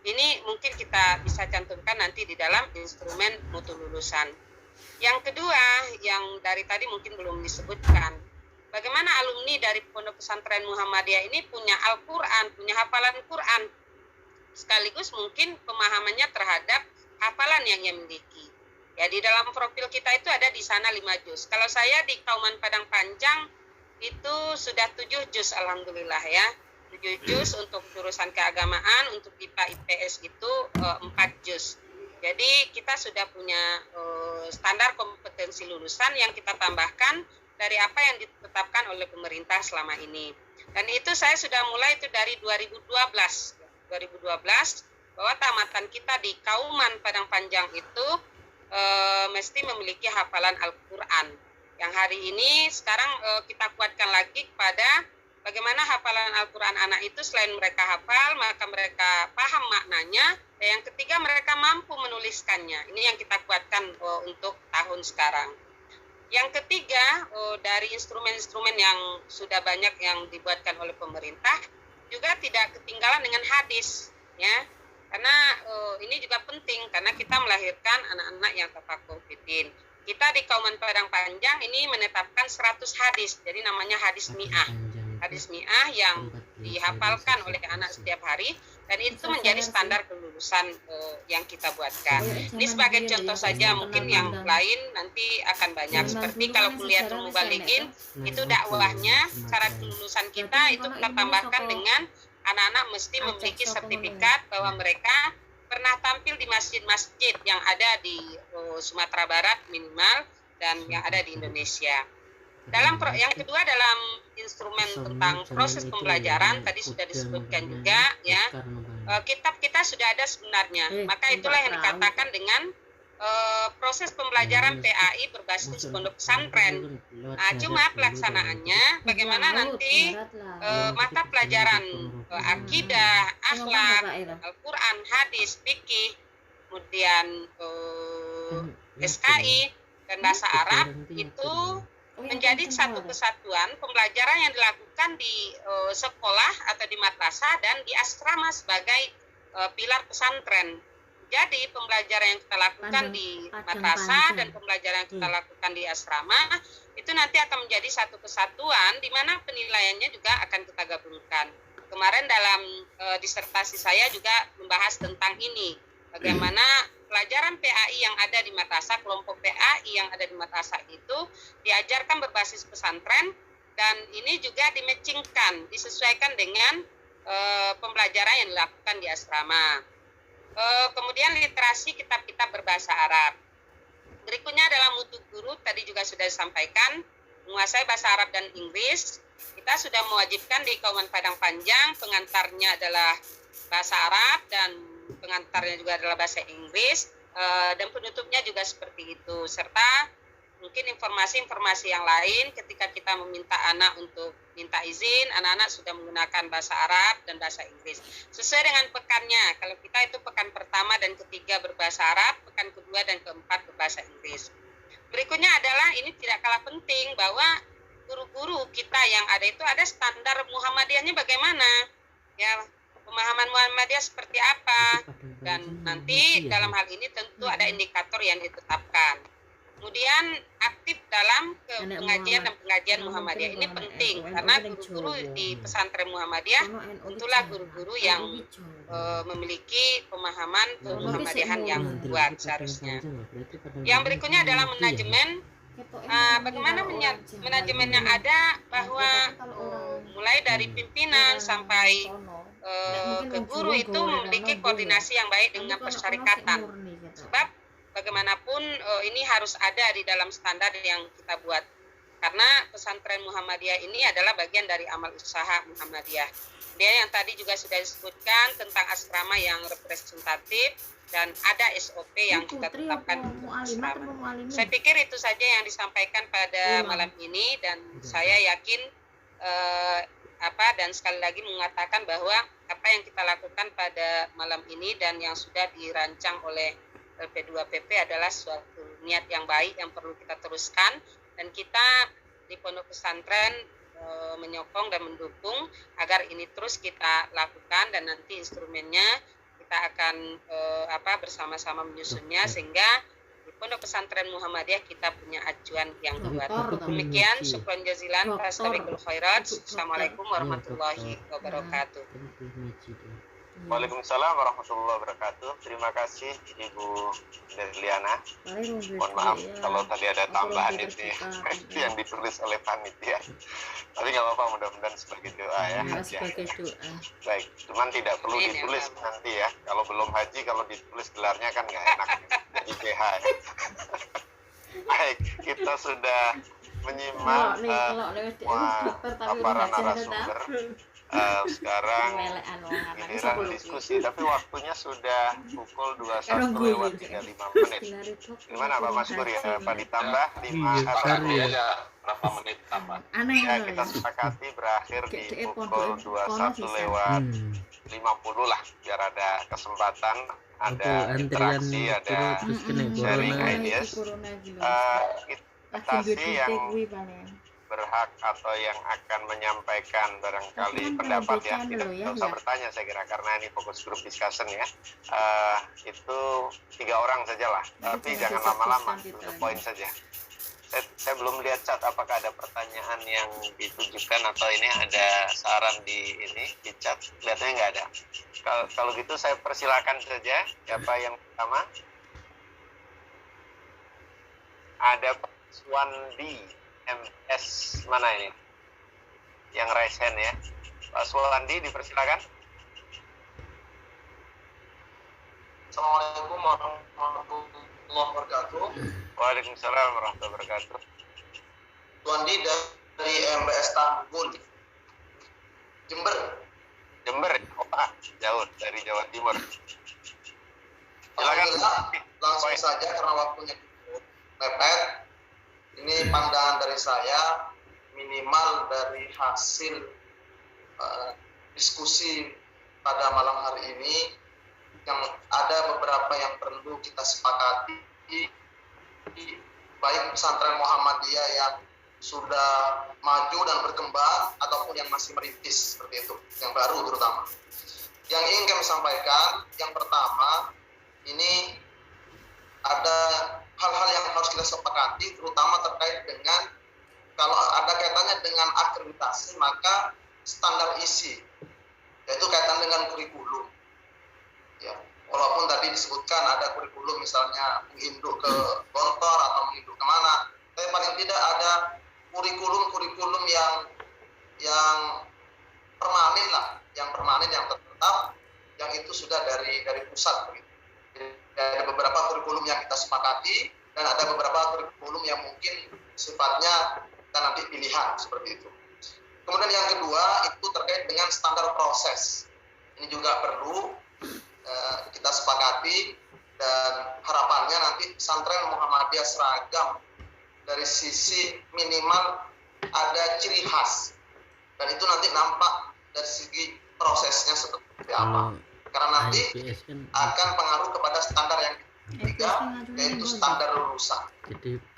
ini mungkin kita bisa cantumkan nanti di dalam instrumen mutu lulusan. Yang kedua, yang dari tadi mungkin belum disebutkan, bagaimana alumni dari Pondok Pesantren Muhammadiyah ini punya Al-Quran, punya hafalan Quran, sekaligus mungkin pemahamannya terhadap hafalan yang ia miliki. Ya, di dalam profil kita itu ada di sana 5 juz. Kalau saya di Kauman Padang Panjang itu sudah 7 juz, alhamdulillah ya. 7 juz untuk jurusan keagamaan, untuk IPA IPS itu 4 juz. Jadi kita sudah punya standar kompetensi lulusan yang kita tambahkan dari apa yang ditetapkan oleh pemerintah selama ini. Dan itu saya sudah mulai itu dari 2012 bahwa tamatan kita di Kauman Padang Panjang itu mesti memiliki hafalan Al-Quran. Yang hari ini sekarang kita kuatkan lagi kepada bagaimana hafalan Al-Quran anak itu selain mereka hafal, maka mereka paham maknanya. Dan yang ketiga, mereka mampu menuliskannya. Ini yang kita kuatkan untuk tahun sekarang. Yang ketiga, dari instrumen-instrumen yang sudah banyak yang dibuatkan oleh pemerintah, juga tidak ketinggalan dengan hadis. Ya, karena ini juga penting, karena kita melahirkan anak-anak yang tafakuh fiddin. Kita di Kauman Padang Panjang ini menetapkan 100 hadis, jadi namanya hadis mi'ah. Hadis mi'ah yang dihafalkan oleh anak setiap hari, dan itu menjadi standar kelulusan yang kita buatkan. Ini sebagai contoh saja, mungkin yang lain nanti akan banyak. Seperti kalau kuliah Mubalighин, itu dakwahnya, syarat kelulusan kita itu kita tambahkan dengan anak-anak mesti memiliki sertifikat bahwa mereka pernah tampil di masjid-masjid yang ada di Sumatera Barat minimal dan yang ada di Indonesia. Yang kedua dalam instrumen tentang proses pembelajaran tadi sudah disebutkan juga ya, kitab kita sudah ada sebenarnya, maka itulah yang dikatakan dengan proses pembelajaran PAI berbasis pondok pesantren. Nah, cuma pelaksanaannya bagaimana nanti mata pelajaran akidah, akhlak, Al-Quran, hadis, fikih, kemudian SKI dan bahasa Arab itu menjadi satu kesatuan pembelajaran yang dilakukan di sekolah atau di madrasah dan di asrama sebagai pilar pesantren. Jadi pembelajaran yang kita lakukan di madrasah dan pembelajaran yang kita lakukan di asrama itu nanti akan menjadi satu kesatuan di mana penilaiannya juga akan kita gabungkan. Kemarin dalam disertasi saya juga membahas tentang ini, bagaimana pelajaran PAI yang ada di madrasah, kelompok PAI yang ada di madrasah itu diajarkan berbasis pesantren, dan ini juga dimatchingkan, disesuaikan dengan pembelajaran yang dilakukan di asrama. Kemudian literasi kitab-kitab berbahasa Arab. Berikutnya adalah mutu guru, tadi juga sudah disampaikan, menguasai bahasa Arab dan Inggris. Kita sudah mewajibkan di Kauman Padang Panjang, pengantarnya adalah bahasa Arab dan pengantarnya juga adalah bahasa Inggris, dan penutupnya juga seperti itu. Serta mungkin informasi-informasi yang lain ketika kita meminta anak untuk minta izin, anak-anak sudah menggunakan bahasa Arab dan bahasa Inggris. Sesuai dengan pekannya, kalau kita itu pekan pertama dan ketiga berbahasa Arab, pekan kedua dan keempat berbahasa Inggris. Berikutnya adalah, ini tidak kalah penting, bahwa guru-guru kita yang ada itu ada standar Muhammadiyahnya bagaimana. Ya, pemahaman Muhammadiyah seperti apa. Dan nanti dalam hal ini tentu ada indikator yang ditetapkan. Kemudian aktif dalam pengajian dan pengajian Muhammadiyah. Ini penting karena guru-guru di pesantren Muhammadiyah tentulah guru-guru yang memiliki pemahaman Muhammadiyahan yang kuat seharusnya. Yang berikutnya adalah manajemen. Bagaimana manajemen yang ada, bahwa mulai dari pimpinan sampai ke guru itu memiliki koordinasi yang baik dengan persyarikatan. Sebab bagaimanapun ini harus ada di dalam standar yang kita buat. Karena pesantren Muhammadiyah ini adalah bagian dari amal usaha Muhammadiyah. Dia yang tadi juga sudah disebutkan tentang asrama yang representatif dan ada SOP yang kita tetapkan untuk asrama. Saya pikir itu saja yang disampaikan pada malam ini, dan saya yakin dan sekali lagi mengatakan bahwa apa yang kita lakukan pada malam ini dan yang sudah dirancang oleh LP2PP adalah suatu niat yang baik yang perlu kita teruskan, dan kita di pondok pesantren menyokong dan mendukung agar ini terus kita lakukan, dan nanti instrumennya kita akan bersama-sama menyusunnya sehingga di pondok pesantren Muhammadiyah kita punya ajuan yang kuat. Demikian, syukran jazilan, fastabiqul khairat. Assalamualaikum warahmatullahi wabarakatuh. Waalaikumsalam warahmatullahi wabarakatuh. Terima kasih Ibu Derliana. Mohon maaf kalau tadi ada tambahan itu yang ditulis oleh panitia. Tapi nggak apa-apa, mudah-mudahan sebagai doa ya. Sebagai doa. Baik, cuman tidak perlu ditulis nanti ya. Kalau belum haji, kalau ditulis gelarnya kan nggak enak. Jadi PH ya. Baik, kita sudah menyimak para narasumber. Sekarang giliran diskusi, tapi waktunya sudah pukul 21:35. Gimana Pak Mas Pur ya? Pak ditambah 5 atau berapa menit tambah? Ya, kita sepakati berakhir di pukul 21:50 lah, biar ada kesempatan, ada interaksi, ada sharing ideas. Kita yang berhak atau yang akan menyampaikan barangkali pendapat ya, tidak usah bertanya saya kira karena ini fokus grup discussion ya, itu 3 orang sajalah, tapi jangan lama-lama, to the point saja. Saya belum lihat chat apakah ada pertanyaan yang ditujukan atau ini ada saran di chat, kelihatannya nggak ada. Kalau gitu saya persilakan saja, siapa yang pertama? Ada Pak Swandi MS, mana ini yang raise hand ya, Pak Swandi, dipersilakan. Assalamualaikum warahmatullahi wabarakatuh. Waalaikumsalam warahmatullahi wabarakatuh. Swandi dari MBS Tanggul, Jember. Oh Pak, jauh dari Jawa Timur. Silakan. Langsung saja karena waktunya cukup mepet. Ini pandangan dari saya, minimal dari hasil diskusi pada malam hari ini, yang ada beberapa yang perlu kita sepakati, baik pesantren Muhammadiyah yang sudah maju dan berkembang ataupun yang masih merintis seperti itu, yang baru terutama. Yang ingin kami sampaikan, yang pertama, ini ada hal-hal yang harus kita sepakati, terutama terkait dengan kalau ada kaitannya dengan akreditasi, maka standar isi, yaitu kaitan dengan kurikulum. Ya, walaupun tadi disebutkan ada kurikulum misalnya menginduk ke Gontor atau menginduk kemana, tapi paling tidak ada kurikulum yang permanen lah, yang tetap, yang itu sudah dari pusat begitu. Ada beberapa kurikulum yang kita sepakati dan ada beberapa kurikulum yang mungkin sifatnya kita nanti pilihan seperti itu. Kemudian yang kedua itu terkait dengan standar proses. Ini juga perlu kita sepakati, dan harapannya nanti pesantren Muhammadiyah seragam dari sisi minimal ada ciri khas, dan itu nanti nampak dari segi prosesnya seperti apa. Karena nanti akan pengaruh kepada standar yang ketiga, yaitu standar lulusan.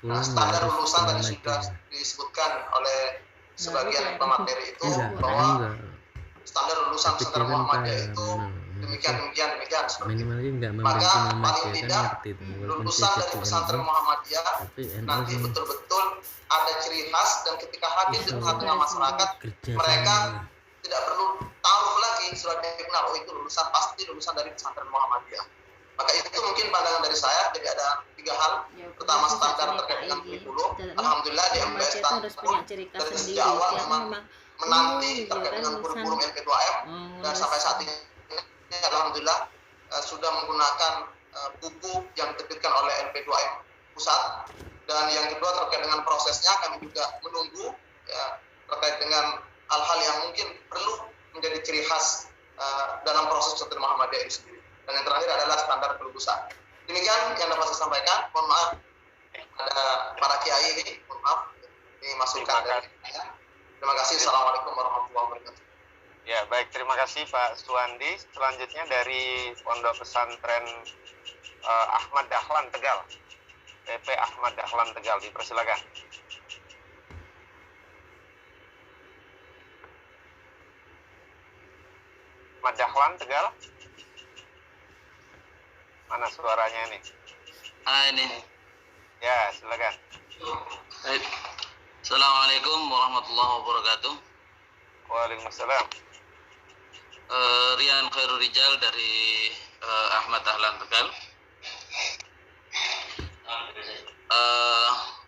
Nah, standar lulusan tadi sudah disebutkan oleh sebagian pemateri itu bahwa standar lulusan pesantren Muhammadiyah itu demikian seperti itu. Maka paling tidak lulusan dari pesantren Muhammadiyah nanti betul-betul ada ciri khas, dan ketika hadir di tengah-tengah masyarakat, mereka tidak perlu tahu lagi surat dikenal, oh itu pasti lulusan dari pesantren Muhammadiyah. Maka itu mungkin pandangan dari saya. Jadi ada 3 hal. Pertama, standar terkait dengan kurikulum. Alhamdulillah di MBS Tanggul dari sejak awal memang menanti terkait dengan kurikulum LP2M, dan sampai saat ini alhamdulillah sudah menggunakan buku yang diterbitkan oleh LP2M pusat. Dan yang kedua terkait dengan prosesnya, kami juga menunggu ya, terkait dengan hal-hal yang mungkin perlu menjadi ciri khas dalam proses pesantren Muhammadiyah ini sendiri. Dan yang terakhir adalah standar kelulusan. Demikian yang dapat saya sampaikan. Mohon maaf ada para kiai ini, mohon maaf ini masukan dari saya. Terima kasih. Assalamualaikum warahmatullahi wabarakatuh. Ya, baik, terima kasih Pak Suwandi. Selanjutnya dari Pondok Pesantren Ahmad Dahlan Tegal, PP Ahmad Dahlan Tegal, dipersilakan. Ahmad Dahlan Tegal. Mana suaranya ini? Ini. Ya, silakan. Baik. Assalamualaikum warahmatullahi wabarakatuh. Waalaikumsalam. Rian Khairul Rijal dari Ahmad Dahlan Tegal.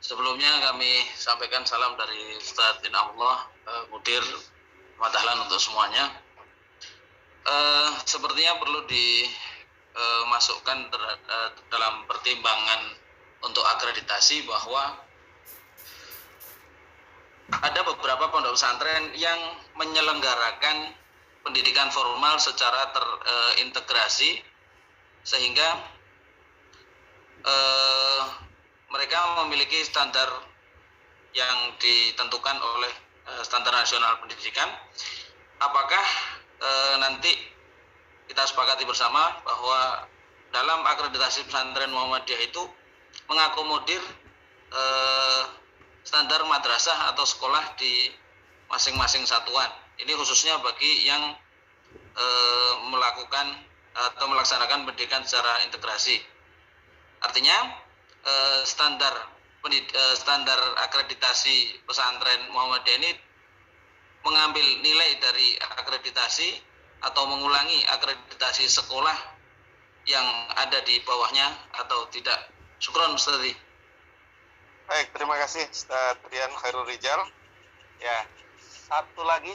Sebelumnya kami sampaikan salam dari Ustadz Inamullah, Mudir Ahmad Dahlan untuk semuanya. Sepertinya perlu dimasukkan dalam pertimbangan untuk akreditasi bahwa ada beberapa pondok pesantren yang menyelenggarakan pendidikan formal secara terintegrasi sehingga mereka memiliki standar yang ditentukan oleh standar nasional pendidikan. Apakah nanti kita sepakati bersama bahwa dalam akreditasi pesantren Muhammadiyah itu mengakomodir standar madrasah atau sekolah di masing-masing satuan. Ini khususnya bagi yang melakukan atau melaksanakan pendidikan secara integrasi. Artinya standar akreditasi pesantren Muhammadiyah ini mengambil nilai dari akreditasi atau mengulangi akreditasi sekolah yang ada di bawahnya atau tidak. Syukron Ustaz. Baik, terima kasih Ustaz Rian Khairul Rijal. Ya, satu lagi.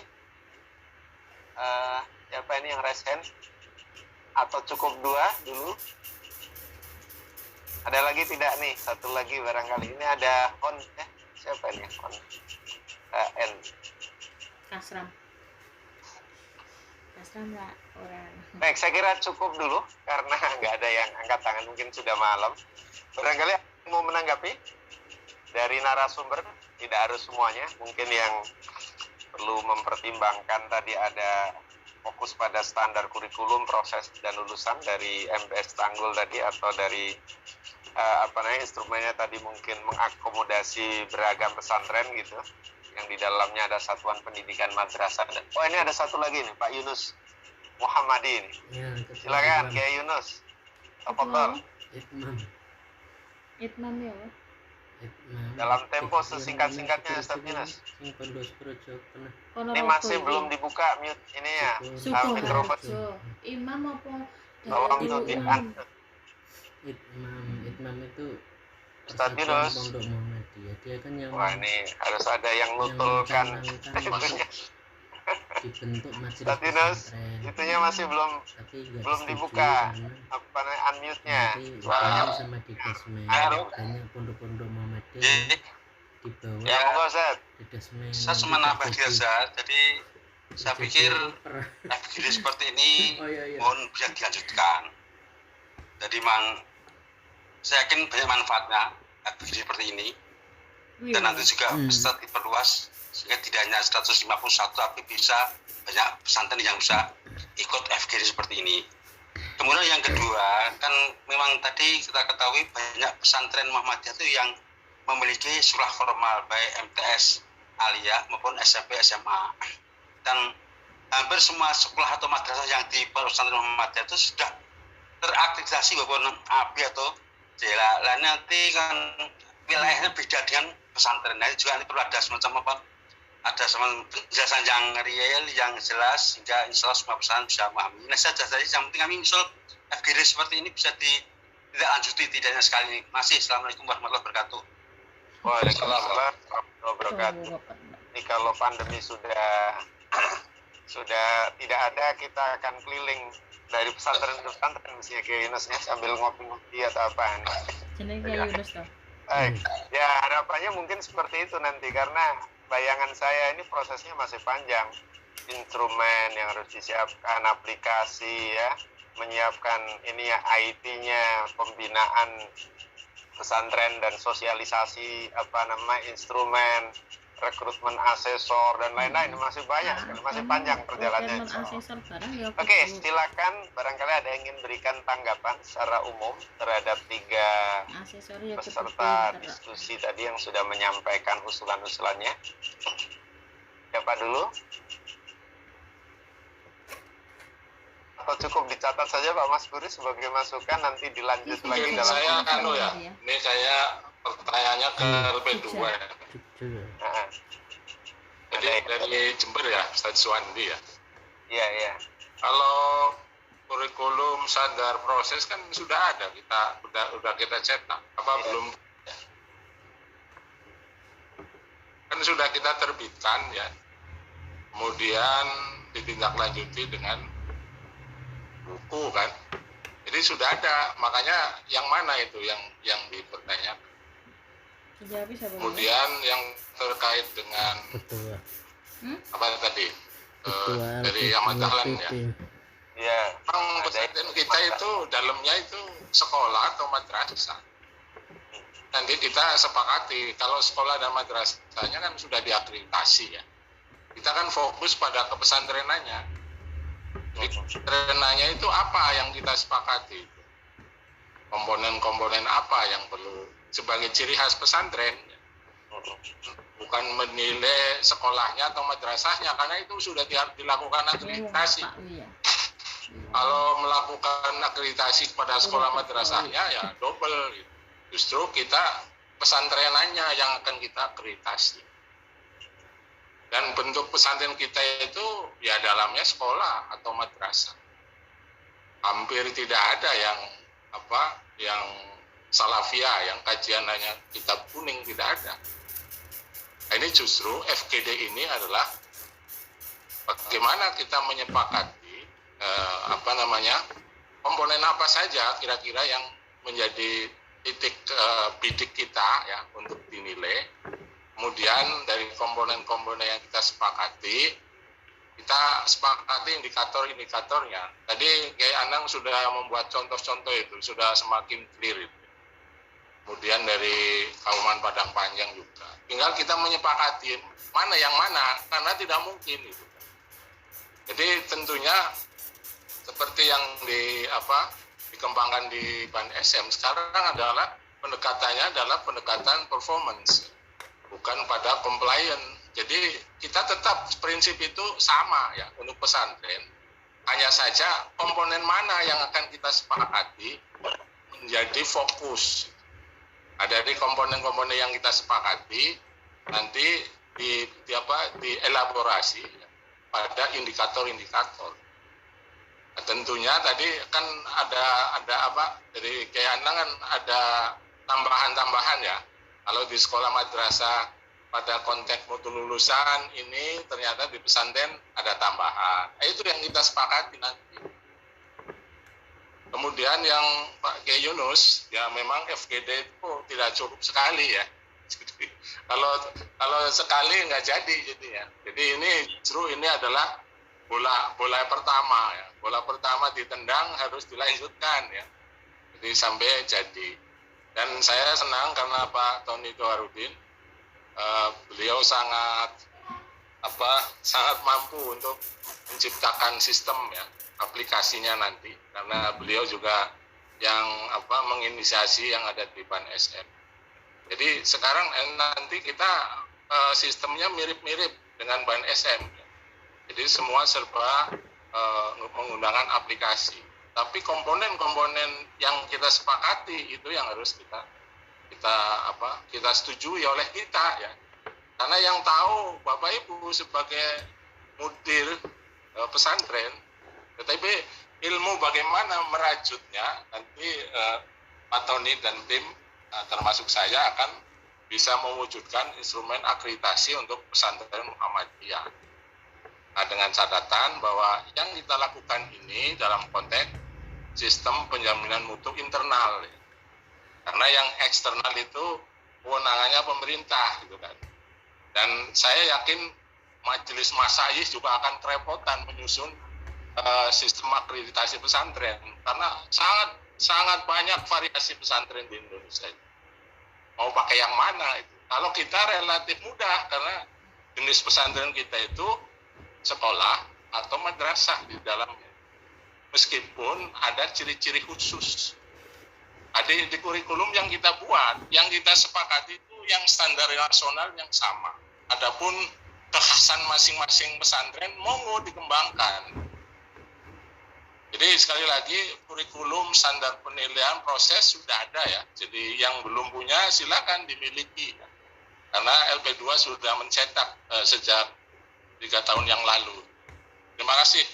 Siapa ini yang raise hand? Atau cukup dua dulu? Ada lagi tidak nih? Satu lagi barangkali. Ini ada on. Siapa ini? On. N. Kasram lah orang. Baik, saya kira cukup dulu karena nggak ada yang angkat tangan, mungkin sudah malam. Barangkali mau menanggapi dari narasumber, tidak harus semuanya. Mungkin yang perlu mempertimbangkan tadi ada fokus pada standar kurikulum, proses dan lulusan dari MBS Tanggul tadi atau dari instrumennya tadi mungkin mengakomodasi beragam pesantren gitu, yang di dalamnya ada satuan pendidikan madrasah. Oh, ini ada satu lagi nih, Pak Yunus Muhammadi ini. Ya, silakan Kiai Yunus. Tafadhol. Itmam ya, Pak. Dalam tempo sesingkat-singkatnya Ustaz Yunus. Ini masih belum dibuka mute ini ya. Mikrofon. Imam apa? Tolong tuh diangkat. Itmam itu Ustaz Yunus. Pondok Muhammadiyah. Dia kan yang wah, ini harus ada yang nutulkan. Dibentuk majelis Ustaz Yunus, pesantren. itunya masih belum dibuka unmute-nya. Suaranya sama di Desmen. Banyak pondok-pondok Muhammadiyah di bawah. Ya, monggo Ustaz. Di Desmen. Saya cuma nambah dia Ustaz. Jadi saya pikir FGD seperti ini mohon bisa dilanjutkan. Jadi saya yakin banyak manfaatnya FGD seperti ini. Dan nanti juga Ustaz diperluas sehingga tidak hanya 151 tapi bisa banyak pesantren yang bisa ikut FGD seperti ini. Kemudian yang kedua, kan memang tadi kita ketahui banyak pesantren Muhammadiyah itu yang memiliki surah formal baik MTS, Aliyah maupun SMP, SMA. Dan hampir semua sekolah atau madrasah yang di pesantren Muhammadiyah itu sudah terakreditasi maupun AB atau JLA. Lain nanti kan wilayahnya beda dengan pesantren. Nah, juga ini perlu ada semacam apa? Ada sama penjelasan yang real, yang jelas, sehingga insya Allah semua pesantren bisa memahami. Nah, saja tadi yang penting kami misal FGD seperti ini bisa tidak lanjuti, tidak hanya sekali ini. Masih. Assalamualaikum warahmatullahi wabarakatuh. Waalaikumsalam warahmatullahi wabarakatuh. Ini kalau pandemi sudah tidak ada, kita akan keliling dari pesantren ke pesantren misalnya ke Yunusnya sambil ngopi-ngopi atau apa. Jenenge kayak Yunus toh. Baik, ya harapannya mungkin seperti itu nanti karena bayangan saya ini prosesnya masih panjang. Instrumen yang harus disiapkan, aplikasi ya, menyiapkan ini ya IT-nya, pembinaan pesantren dan sosialisasi instrumen, rekrutmen asesor dan lain-lain masih banyak sekali, masih panjang perjalanannya. Oke, silakan barangkali ada yang ingin berikan tanggapan secara umum terhadap 3 peserta diskusi tadi yang sudah menyampaikan usulan-usulannya. Siapa dulu? atau cukup dicatat saja Pak Mas Buri sebagai masukan, nanti dilanjut lagi Mungkin dalam saya ini saya pertanyaannya ke LP2 ya. Jadi dari Jember ya, Ustadz Suwandi ya. Iya. Kalau kurikulum sadar proses kan sudah ada, kita cetak. Apa belum? Kan sudah kita terbitkan ya. Kemudian ditindaklanjuti dengan buku kan. Jadi sudah ada, makanya yang mana itu yang dipertanyakan. Kemudian yang terkait dengan apa tadi dari Ahmad Dahlan ya. Iya. Pesantren kita itu dalamnya itu sekolah atau madrasah. Nanti kita sepakati kalau sekolah dan madrasahnya kan sudah diakreditasi ya. Kita kan fokus pada kepesantrenannya. Pesantrenannya itu apa yang kita sepakati? Komponen-komponen apa yang perlu sebagai ciri khas pesantren? Bukan menilai sekolahnya atau madrasahnya, karena itu sudah dilakukan akreditasi. Kalau melakukan akreditasi kepada sekolah madrasahnya ya double. Justru kita pesantrenannya yang akan kita akreditasi. Dan bentuk pesantren kita itu ya dalamnya sekolah atau madrasah. Hampir tidak ada yang salafiyah, yang kajian hanya kitab kuning, tidak ada. Nah, ini justru FGD ini adalah bagaimana kita menyepakati komponen apa saja kira-kira yang menjadi titik bidik kita ya untuk dinilai. Kemudian dari komponen-komponen yang kita sepakati indikator-indikatornya. Tadi kayak Anang sudah membuat contoh-contoh itu, sudah semakin clear itu. Kemudian dari Kauman Padang Panjang juga. Tinggal kita menyepakati mana yang mana, karena tidak mungkin itu. Jadi tentunya seperti yang dikembangkan di Ban SM sekarang adalah pendekatannya adalah pendekatan performance, bukan pada compliance. Jadi kita tetap prinsip itu sama ya untuk pesantren. Hanya saja komponen mana yang akan kita sepakati menjadi fokus. Ada di komponen-komponen yang kita sepakati nanti dielaborasi pada indikator-indikator. Nah, tentunya tadi kan ada dari kayak Anang kan ada tambahan-tambahan ya. Kalau di sekolah madrasah pada konteks mutu lulusan ini ternyata di pesantren ada tambahan. Itu yang kita sepakati nanti. Kemudian yang Pak Kiai Yunus, ya memang FGD itu tidak cukup sekali ya. Jadi, kalau sekali nggak jadi jadinya. Jadi ini adalah bola pertama ya. Bola pertama ditendang harus dilanjutkan ya. Jadi sampai jadi. Dan saya senang karena Pak Tony Toharudin beliau sangat mampu untuk menciptakan sistem ya aplikasinya nanti, karena beliau juga yang menginisiasi yang ada di Ban SM. Jadi sekarang nanti kita sistemnya mirip-mirip dengan Ban SM. Jadi semua serba menggunakan aplikasi. Tapi komponen-komponen yang kita sepakati itu yang harus kita setujui oleh kita ya. Karena yang tahu Bapak Ibu sebagai mudir pesantren, tetapi ilmu bagaimana merajutnya nanti Pak Tony dan tim termasuk saya akan bisa mewujudkan instrumen akreditasi untuk pesantren Muhammadiyah. Nah, dengan catatan bahwa yang kita lakukan ini dalam konteks sistem penjaminan mutu internal. Ya. Karena yang eksternal itu kewenangannya pemerintah gitu kan. Dan saya yakin Majelis Masyayikh juga akan kerepotan menyusun sistem akreditasi pesantren karena sangat banyak variasi pesantren di Indonesia. Mau pakai yang mana itu? Kalau kita relatif mudah karena jenis pesantren kita itu sekolah atau madrasah di dalamnya. Meskipun ada ciri-ciri khusus. Ada di kurikulum yang kita buat, yang kita sepakati itu yang standar nasional yang sama. Adapun kekhasan masing-masing pesantren monggo dikembangkan. Jadi Jadi sekali lagi kurikulum standar penilaian proses sudah ada ya. Jadi yang belum punya silakan dimiliki. Karena LP2 sudah mencetak sejak 3 tahun yang lalu. Terima kasih.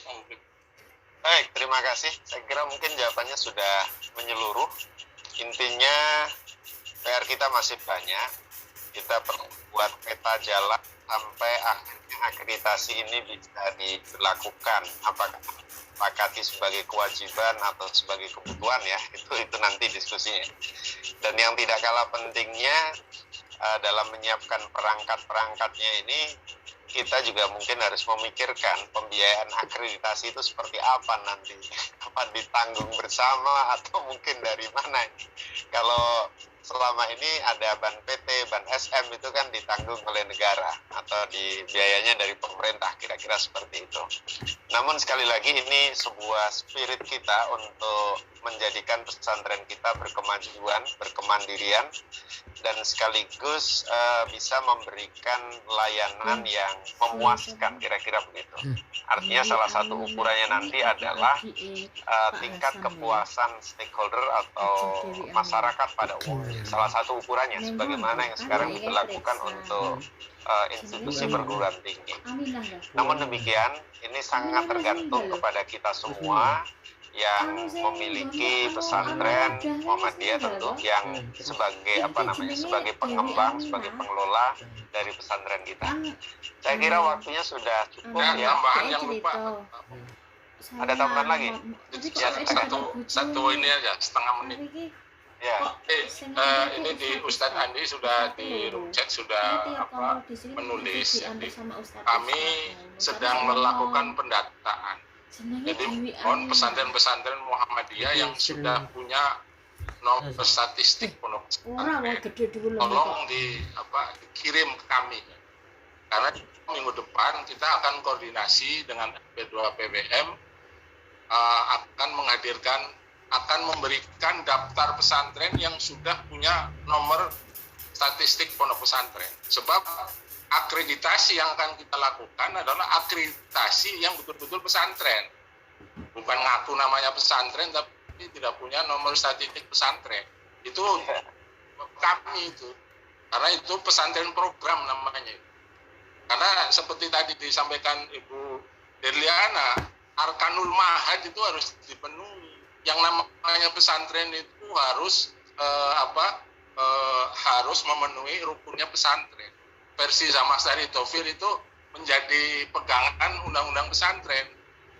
Baik, terima kasih. Saya kira mungkin jawabannya sudah menyeluruh. Intinya PR kita masih banyak. Kita perlu buat peta jalan sampai akhirnya akreditasi ini bisa dilakukan. Apakah sepakati sebagai kewajiban atau sebagai kebutuhan ya, itu nanti diskusinya. Dan yang tidak kalah pentingnya dalam menyiapkan perangkat-perangkatnya ini, kita juga mungkin harus memikirkan pembiayaan akreditasi itu seperti apa nanti. Apa ditanggung bersama atau mungkin dari mana? Kalau selama ini ada ban PT, ban SM itu kan ditanggung oleh negara atau biayanya dari pemerintah, kira-kira seperti itu. Namun sekali lagi ini sebuah spirit kita untuk menjadikan pesantren kita berkemajuan, berkemandirian, dan sekaligus bisa memberikan layanan yang memuaskan, kira-kira begitu. Artinya salah satu ukurannya nanti adalah tingkat kepuasan stakeholder atau masyarakat pada umumnya. Salah satu ukurannya, sebagaimana yang sekarang diberlakukan untuk institusi perguruan tinggi. Namun demikian, ini sangat tergantung kepada kita semua yang memiliki pesantren Muhammadiyah tentu, yang sebagai sebagai pengembang, sebagai pengelola dari pesantren kita. Saya kira waktunya sudah cukup ya. Tambahan yang lupa. Ada tambahan lagi? Ya, satu ini aja, setengah menit. Ya. Ini di Ustadz Andi sudah di room chat sudah menulis. Jadi, kami sedang melakukan pendataan. Jadi mohon pesantren-pesantren Muhammadiyah yang sudah punya nomor statistik pondok pesantren, tolong dikirim ke kami. Karena minggu depan kita akan koordinasi dengan FP2 PWM, akan memberikan daftar pesantren yang sudah punya nomor statistik pondok pesantren. Sebab akreditasi yang akan kita lakukan adalah akreditasi yang betul-betul pesantren. Bukan ngaku namanya pesantren tapi tidak punya nomor statistik pesantren. Itu kami itu. Karena itu pesantren program namanya. Karena seperti tadi disampaikan Ibu Derliana, Arkanul Mahad itu harus dipenuhi. Yang namanya pesantren itu harus harus memenuhi rukunnya pesantren. Versi Zaman Sari Taufir itu menjadi pegangan undang-undang pesantren.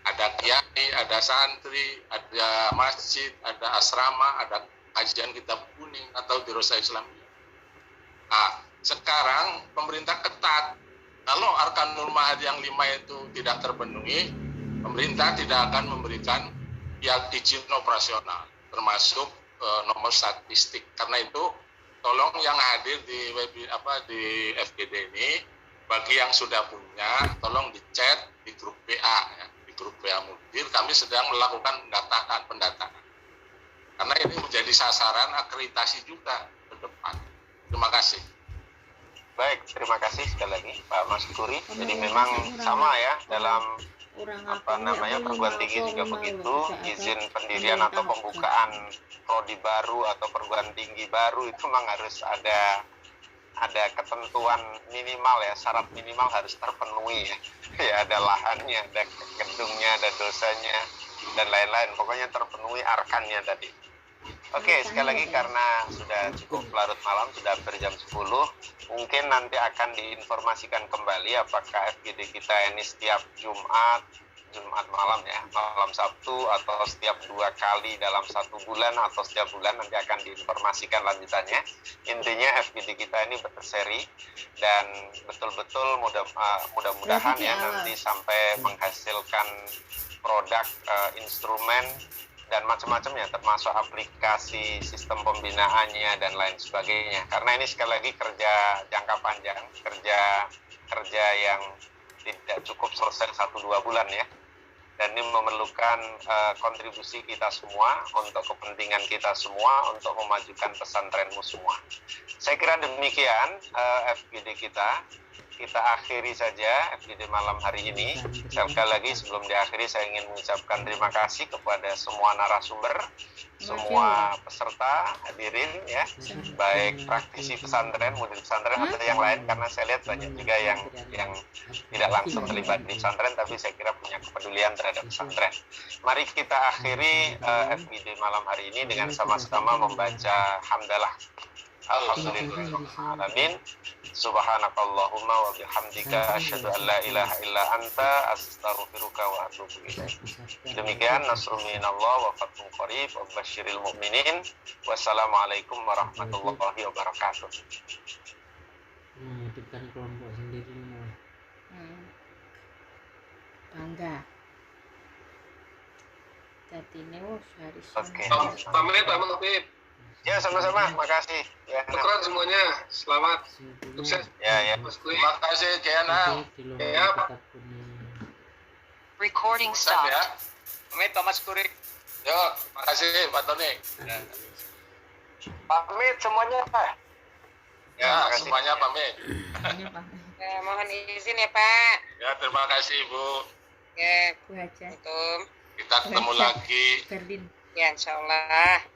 Ada kiai, ada santri, ada masjid, ada asrama, ada kajian kitab kuning atau dirasa Islamiyah. Nah, sekarang pemerintah ketat. Kalau Arkanul Mahad yang 5 itu tidak terpenuhi, pemerintah tidak akan memberikan izin operasional, termasuk nomor statistik. Karena itu tolong yang hadir di di FGD ini, bagi yang sudah punya, tolong dichat di grup PA ya, di grup PA Mudir. Kami sedang melakukan pendataan. Karena ini menjadi sasaran akreditasi juga ke depan. Terima kasih. Baik, terima kasih sekali lagi Pak Mas Kuri. Jadi memang sama ya dalam perguruan tinggi juga begitu, izin pendirian atau pembukaan prodi baru atau perguruan tinggi baru itu memang harus ada ketentuan minimal ya, syarat minimal harus terpenuhi ya. Ya ada lahannya, ada gedungnya, ada dosanya dan lain-lain. Pokoknya terpenuhi arkannya tadi. Oke, sekali lagi karena sudah cukup larut malam, sudah hampir jam 10, mungkin nanti akan diinformasikan kembali apakah FGD kita ini setiap Jumat malam ya, malam Sabtu, atau setiap 2 kali dalam 1 bulan atau setiap bulan, nanti akan diinformasikan lanjutannya. Intinya FGD kita ini berseri dan betul-betul mudah-mudahan ya nanti sampai menghasilkan produk instrumen dan macam-macamnya, termasuk aplikasi sistem pembinaannya dan lain sebagainya. Karena ini sekali lagi kerja jangka panjang, kerja yang tidak cukup selesai 1-2 bulan ya. Dan ini memerlukan kontribusi kita semua, untuk kepentingan kita semua, untuk memajukan pesantrenmu semua. Saya kira demikian FGD kita. kita akhiri saja FGD malam hari ini. Sekali lagi sebelum diakhiri saya ingin mengucapkan terima kasih kepada semua narasumber, semua peserta hadirin ya, baik praktisi pesantren, murid pesantren atau yang lain, karena saya lihat banyak juga yang tidak langsung terlibat di pesantren tapi saya kira punya kepedulian terhadap pesantren. Mari kita akhiri FGD malam hari ini dengan sama-sama membaca hamdalah. Alhamdulillahirrahmanirrahim. Subhanakallahumma wa bihamdika asyhadu an la ilaha illa anta astaghfiruka wa atubu ilaik. Demikian nasrun minallah wa fathun qarib wa basyiril mu'minin. Wassalamualaikum warahmatullahi wabarakatuh. Menghidupkan kelompok sendiri semua. Bangga. Jadi ini hari Oke. Pamit, Pak Mufid. Ya, sama-sama. Makasih. Ya. Syukran semuanya. Selamat. Sukses. Ya. Terima kasih Kiana. Ya, Pak. Recording stopped. Ya. Pamit, Pak Mas Kurik. Yo, makasih Pak Tony. Pamit semuanya. Ya, semuanya pamit. Mohon izin ya Pak. Ya, terima kasih Bu. Ya, Bu Haja. Betul. Kita ketemu lagi. Berdin. Ya, insya Allah.